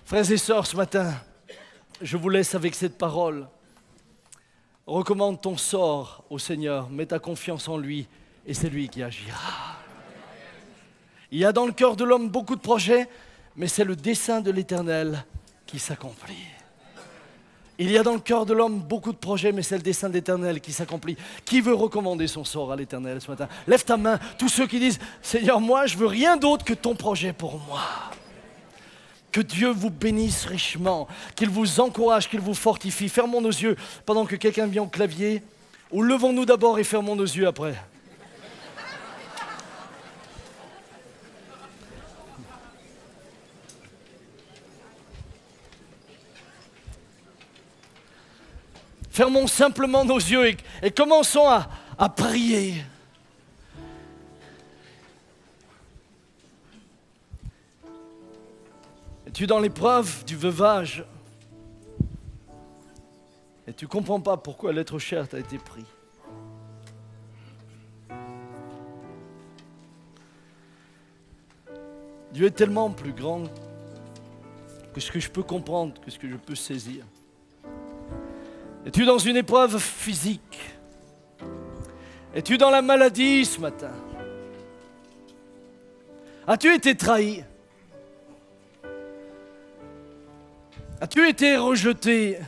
Frères et sœurs, ce matin, je vous laisse avec cette parole. Recommande ton sort au Seigneur, mets ta confiance en lui et c'est lui qui agira. Il y a dans le cœur de l'homme beaucoup de projets, mais c'est le dessein de l'Éternel qui s'accomplit. Il y a dans le cœur de l'homme beaucoup de projets, mais c'est le dessein de l'Éternel qui s'accomplit. Qui veut recommander son sort à l'Éternel ce matin? Lève ta main, tous ceux qui disent « Seigneur, moi, je veux rien d'autre que ton projet pour moi. » Que Dieu vous bénisse richement, qu'il vous encourage, qu'il vous fortifie. Fermons nos yeux pendant que quelqu'un vient au clavier, ou levons-nous d'abord et fermons nos yeux après. Fermons simplement nos yeux et commençons à prier. Es-tu dans l'épreuve du veuvage et tu ne comprends pas pourquoi l'être cher t'a été pris? Dieu est tellement plus grand que ce que je peux comprendre, que ce que je peux saisir. Es-tu dans une épreuve physique? Es-tu dans la maladie ce matin? As-tu été trahi? As-tu été rejeté?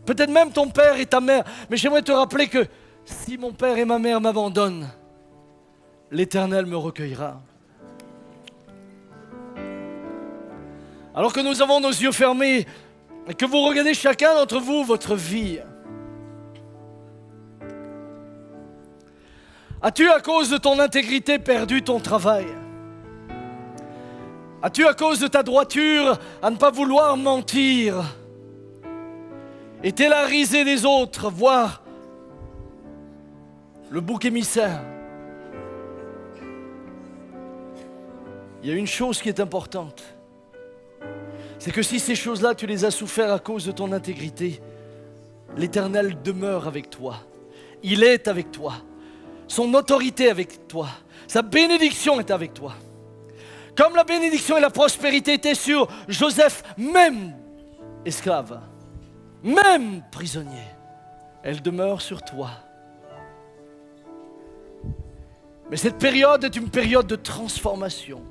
Peut-être même ton père et ta mère, mais j'aimerais te rappeler que si mon père et ma mère m'abandonnent, l'Éternel me recueillera. Alors que nous avons nos yeux fermés, et que vous regardez chacun d'entre vous votre vie. As-tu, à cause de ton intégrité, perdu ton travail? As-tu, à cause de ta droiture, à ne pas vouloir mentir, été la risée des autres, voir le bouc émissaire? Il y a une chose qui est importante, c'est que si ces choses-là, tu les as souffert à cause de ton intégrité, l'Éternel demeure avec toi. Il est avec toi. Son autorité est avec toi. Sa bénédiction est avec toi. Comme la bénédiction et la prospérité étaient sur Joseph, même esclave, même prisonnier, elle demeure sur toi. Mais cette période est une période de transformation.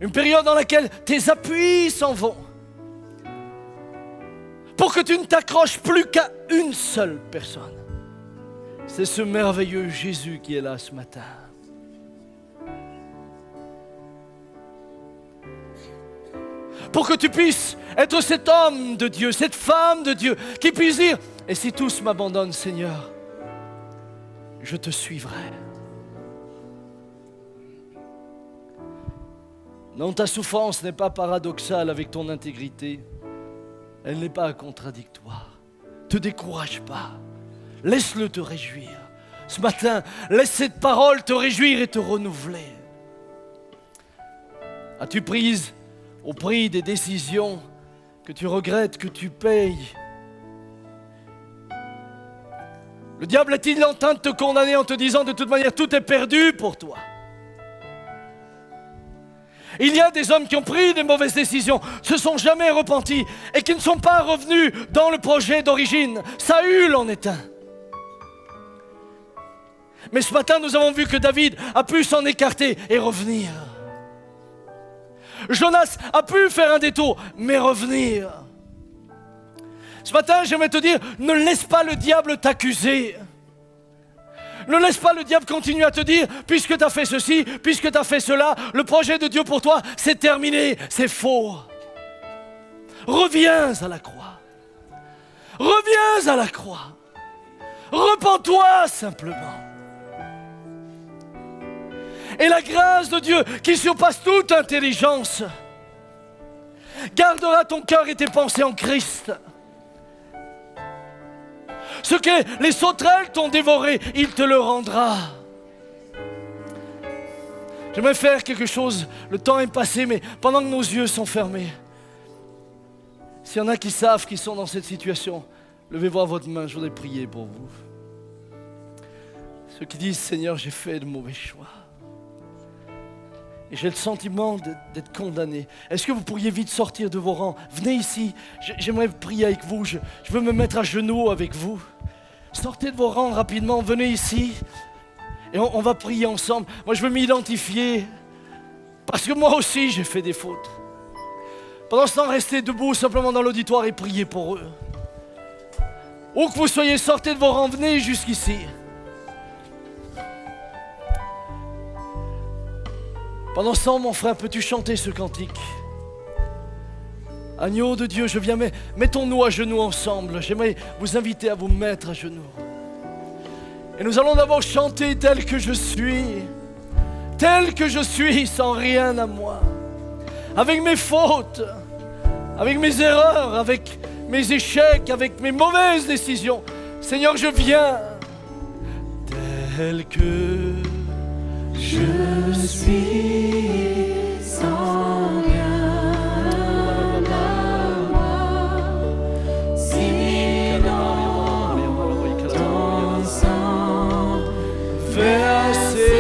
Une période dans laquelle tes appuis s'en vont. Pour que tu ne t'accroches plus qu'à une seule personne. C'est ce merveilleux Jésus qui est là ce matin. Pour que tu puisses être cet homme de Dieu, cette femme de Dieu, qui puisse dire, et si tous m'abandonnent, Seigneur, je te suivrai. Non, ta souffrance n'est pas paradoxale avec ton intégrité. Elle n'est pas contradictoire. Ne te décourage pas. Laisse-le te réjouir. Ce matin, laisse cette parole te réjouir et te renouveler. As-tu pris au prix des décisions que tu regrettes, que tu payes? Le diable est-il en train de te condamner en te disant de toute manière tout est perdu pour toi? Il y a des hommes qui ont pris des mauvaises décisions, se sont jamais repentis et qui ne sont pas revenus dans le projet d'origine. Saül en est un. Mais ce matin, nous avons vu que David a pu s'en écarter et revenir. Jonas a pu faire un détour, mais revenir. Ce matin, j'aimerais te dire, ne laisse pas le diable t'accuser. Ne laisse pas le diable continuer à te dire, puisque tu as fait ceci, puisque tu as fait cela, le projet de Dieu pour toi, c'est terminé, c'est faux. Reviens à la croix. Reviens à la croix. Repens-toi simplement. Et la grâce de Dieu, qui surpasse toute intelligence, gardera ton cœur et tes pensées en Christ. Ce que les sauterelles t'ont dévoré, il te le rendra. J'aimerais faire quelque chose, le temps est passé, mais pendant que nos yeux sont fermés, s'il y en a qui savent qu'ils sont dans cette situation, levez voir votre main, je voudrais prier pour vous. Ceux qui disent, Seigneur, j'ai fait de mauvais choix. Et j'ai le sentiment d'être condamné. Est-ce que vous pourriez vite sortir de vos rangs? Venez ici, j'aimerais prier avec vous, je veux me mettre à genoux avec vous. Sortez de vos rangs rapidement, venez ici. Et on va prier ensemble. Moi je veux m'identifier, parce que moi aussi j'ai fait des fautes. Pendant ce temps, restez debout simplement dans l'auditoire et priez pour eux. Où que vous soyez, sortez de vos rangs, venez jusqu'ici. Pendant ce temps, mon frère, peux-tu chanter ce cantique? Agneau de Dieu, je viens, mettons-nous à genoux ensemble. J'aimerais vous inviter à vous mettre à genoux. Et nous allons d'abord chanter tel que je suis sans rien à moi. Avec mes fautes, avec mes erreurs, avec mes échecs, avec mes mauvaises décisions. Seigneur, je viens tel que je suis sans rien à moi, sinon ton sang versé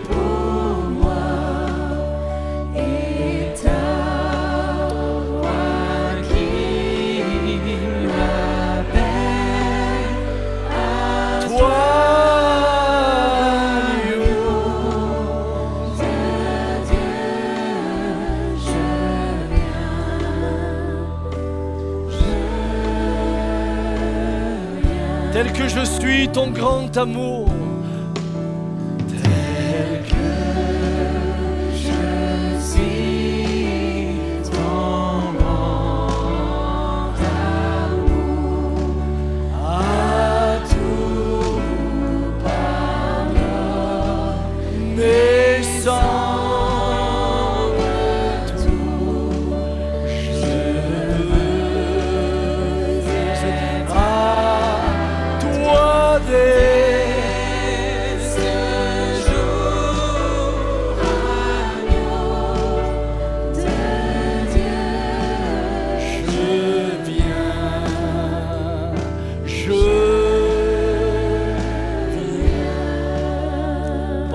pour moi et ta voix qui m'appelle à toi. Tel que je suis, ton grand amour. Tel que je suis, ton grand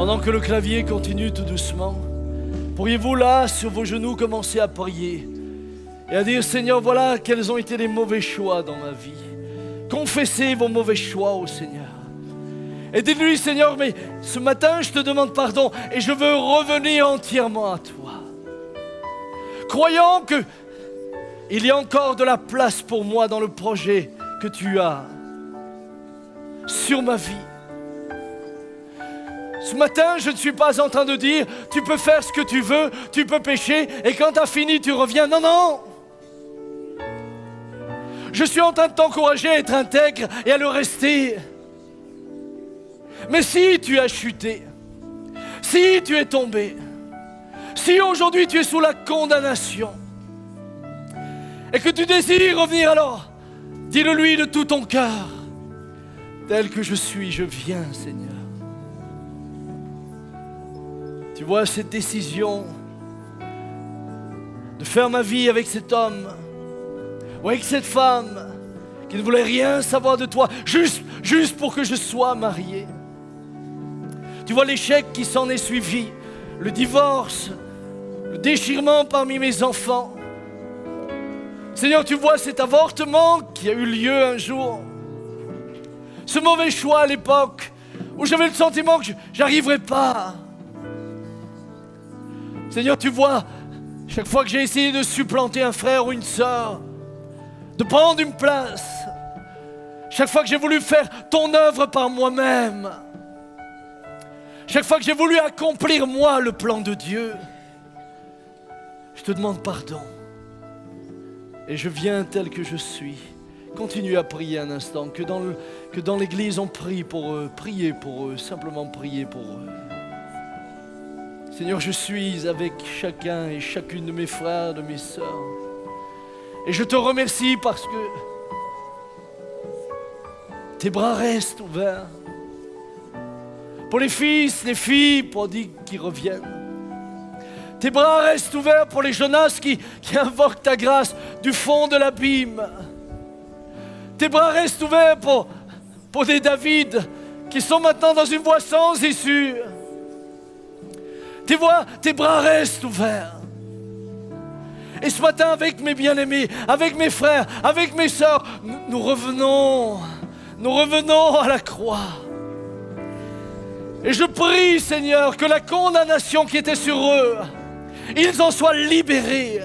pendant que le clavier continue tout doucement, pourriez-vous là, sur vos genoux, commencer à prier et à dire, Seigneur, voilà quels ont été les mauvais choix dans ma vie. Confessez vos mauvais choix au Seigneur. Et dites-lui, Seigneur, mais ce matin, je te demande pardon et je veux revenir entièrement à toi. Croyant qu'il y a encore de la place pour moi dans le projet que tu as sur ma vie. Ce matin, je ne suis pas en train de dire, tu peux faire ce que tu veux, tu peux pécher, et quand tu as fini, tu reviens. Non, non! Je suis en train de t'encourager à être intègre et à le rester. Mais si tu as chuté, si tu es tombé, si aujourd'hui tu es sous la condamnation, et que tu désires revenir, alors, dis-le-lui de tout ton cœur. Tel que je suis, je viens, Seigneur. Tu vois cette décision de faire ma vie avec cet homme ou avec cette femme qui ne voulait rien savoir de toi, juste pour que je sois marié. Tu vois l'échec qui s'en est suivi, le divorce, le déchirement parmi mes enfants. Seigneur, tu vois cet avortement qui a eu lieu un jour, ce mauvais choix à l'époque où j'avais le sentiment que j'arriverais pas. Seigneur, tu vois, chaque fois que j'ai essayé de supplanter un frère ou une sœur, de prendre une place, chaque fois que j'ai voulu faire ton œuvre par moi-même, chaque fois que j'ai voulu accomplir moi le plan de Dieu, je te demande pardon. Et je viens tel que je suis. Continue à prier un instant, que dans l'église on prie pour eux, priez pour eux, simplement priez pour eux. Seigneur, je suis avec chacun et chacune de mes frères, de mes sœurs. Et je te remercie parce que tes bras restent ouverts. Pour les fils, les filles prodigues qui reviennent. Tes bras restent ouverts pour les Jonas qui invoquent ta grâce du fond de l'abîme. Tes bras restent ouverts pour des David qui sont maintenant dans une voie sans issue. Tes bras restent ouverts. Et ce matin, avec mes bien-aimés, avec mes frères, avec mes sœurs, nous revenons à la croix. Et je prie, Seigneur, que la condamnation qui était sur eux, ils en soient libérés.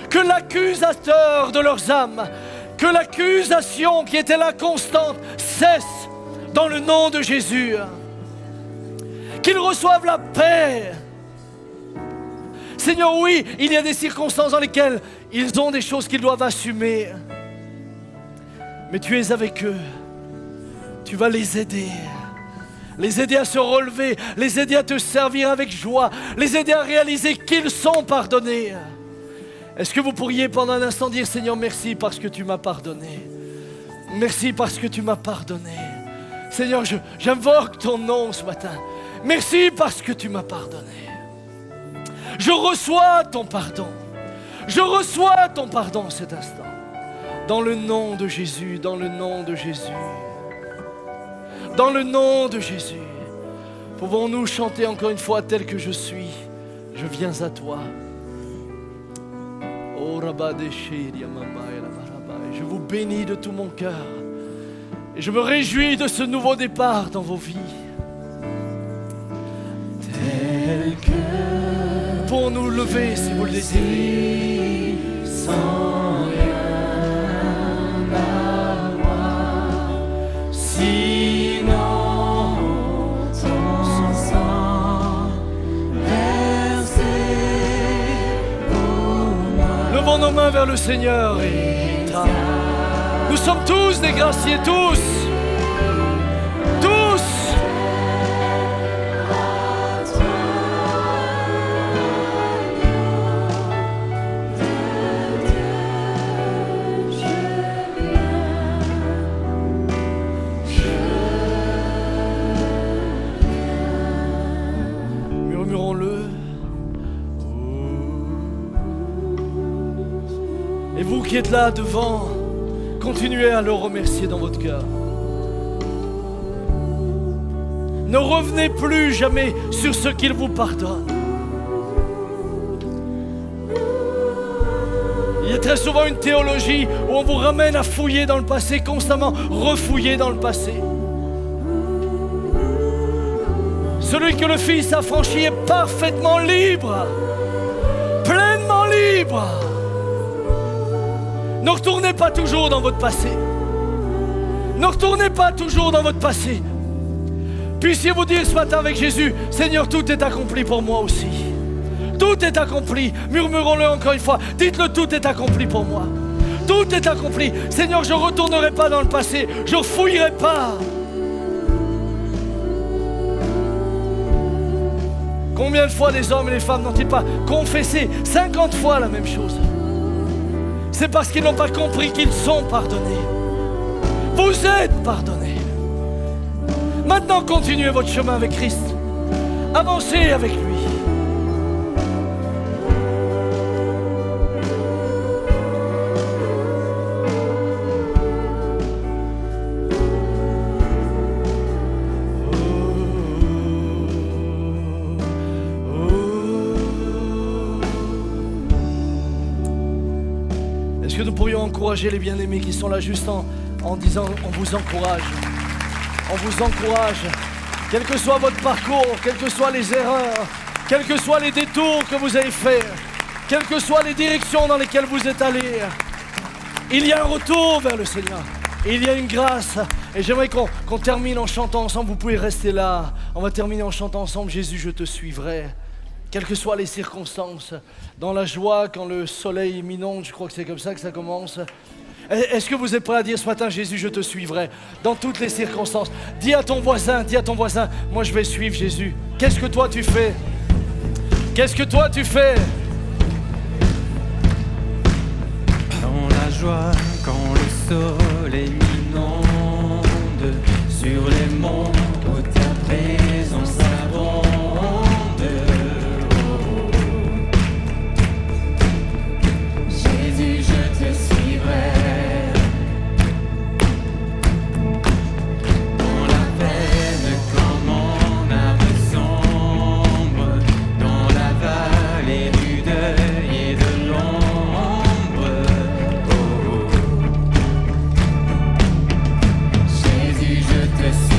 Que l'accusateur de leurs âmes, que l'accusation qui était là constante, cesse dans le nom de Jésus. Qu'ils reçoivent la paix. Seigneur, oui, il y a des circonstances dans lesquelles ils ont des choses qu'ils doivent assumer. Mais tu es avec eux. Tu vas les aider à se relever, les aider à te servir avec joie, les aider à réaliser qu'ils sont pardonnés. Est-ce que vous pourriez pendant un instant dire, Seigneur, merci parce que tu m'as pardonné. Merci parce que tu m'as pardonné. Seigneur, j'invoque ton nom ce matin. Merci parce que tu m'as pardonné. Je reçois ton pardon. Je reçois ton pardon cet instant. Dans le nom de Jésus, dans le nom de Jésus. Dans le nom de Jésus. Pouvons-nous chanter encore une fois tel que je suis? Je viens à toi. Oh, je vous bénis de tout mon cœur. Et je me réjouis de ce nouveau départ dans vos vies. Tel que pour nous lever si vous le désirez. Sans rien à voir, sinon ton sang versé pour moi. Levons nos mains vers le Seigneur et nous sommes tous des graciés, tous. Et vous qui êtes là devant, continuez à le remercier dans votre cœur. Ne revenez plus jamais sur ce qu'il vous pardonne. Il y a très souvent une théologie où on vous ramène à fouiller dans le passé, constamment refouiller dans le passé. Celui que le Fils a franchi est parfaitement libre, pleinement libre. Ne retournez pas toujours dans votre passé. Ne retournez pas toujours dans votre passé. Puissiez-vous dire ce matin avec Jésus, Seigneur, tout est accompli pour moi aussi. Tout est accompli. Murmurons-le encore une fois. Dites-le, tout est accompli pour moi. Tout est accompli. Seigneur, je ne retournerai pas dans le passé. Je ne fouillerai pas. Combien de fois les hommes et les femmes n'ont-ils pas confessé 50 fois la même chose? C'est parce qu'ils n'ont pas compris qu'ils sont pardonnés. Vous êtes pardonnés. Maintenant, continuez votre chemin avec Christ. Avancez avec lui. Est-ce que nous pourrions encourager les bien-aimés qui sont là juste en disant on vous encourage. On vous encourage. Quel que soit votre parcours, quelles que soient les erreurs, quels que soient les détours que vous avez faits, quelles que soient les directions dans lesquelles vous êtes allés, il y a un retour vers le Seigneur. Il y a une grâce. Et j'aimerais qu'on termine en chantant ensemble. Vous pouvez rester là. On va terminer en chantant ensemble. Jésus, je te suivrai. Quelles que soient les circonstances, dans la joie, quand le soleil m'inonde, je crois que c'est comme ça que ça commence. Est-ce que vous êtes prêts à dire ce matin, Jésus, je te suivrai dans toutes les circonstances? Dis à ton voisin, moi je vais suivre Jésus. Qu'est-ce que toi tu fais? Qu'est-ce que toi tu fais? Dans la joie, quand le soleil m'inonde, sur les monts où ta présence abonde. Jésus, je te suivrai. Dans la peine, quand mon âme sombre, dans la vallée du deuil et de l'ombre. Jésus, je te suivrai.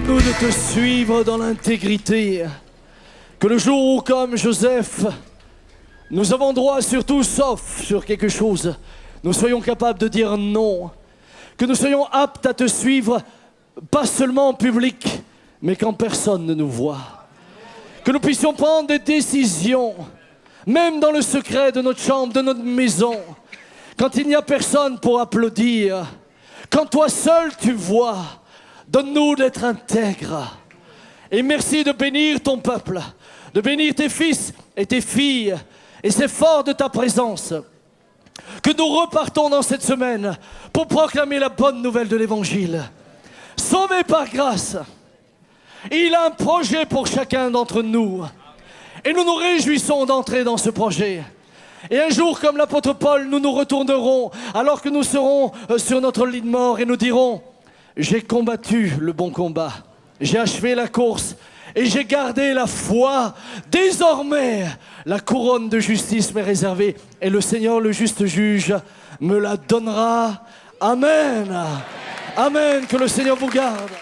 Donne-nous de te suivre dans l'intégrité. Que le jour où, comme Joseph, nous avons droit sur tout sauf sur quelque chose, nous soyons capables de dire non. Que nous soyons aptes à te suivre, pas seulement en public, mais quand personne ne nous voit. Que nous puissions prendre des décisions, même dans le secret de notre chambre, de notre maison, quand il n'y a personne pour applaudir, quand toi seul tu vois. Donne-nous d'être intègres. Et merci de bénir ton peuple, de bénir tes fils et tes filles. Et c'est fort de ta présence que nous repartons dans cette semaine pour proclamer la bonne nouvelle de l'Évangile. Sauvés par grâce, il a un projet pour chacun d'entre nous. Et nous nous réjouissons d'entrer dans ce projet. Et un jour, comme l'apôtre Paul, nous nous retournerons alors que nous serons sur notre lit de mort et nous dirons: j'ai combattu le bon combat, j'ai achevé la course et j'ai gardé la foi. Désormais, la couronne de justice m'est réservée et le Seigneur, le juste juge, me la donnera. Amen. Amen. Que le Seigneur vous garde.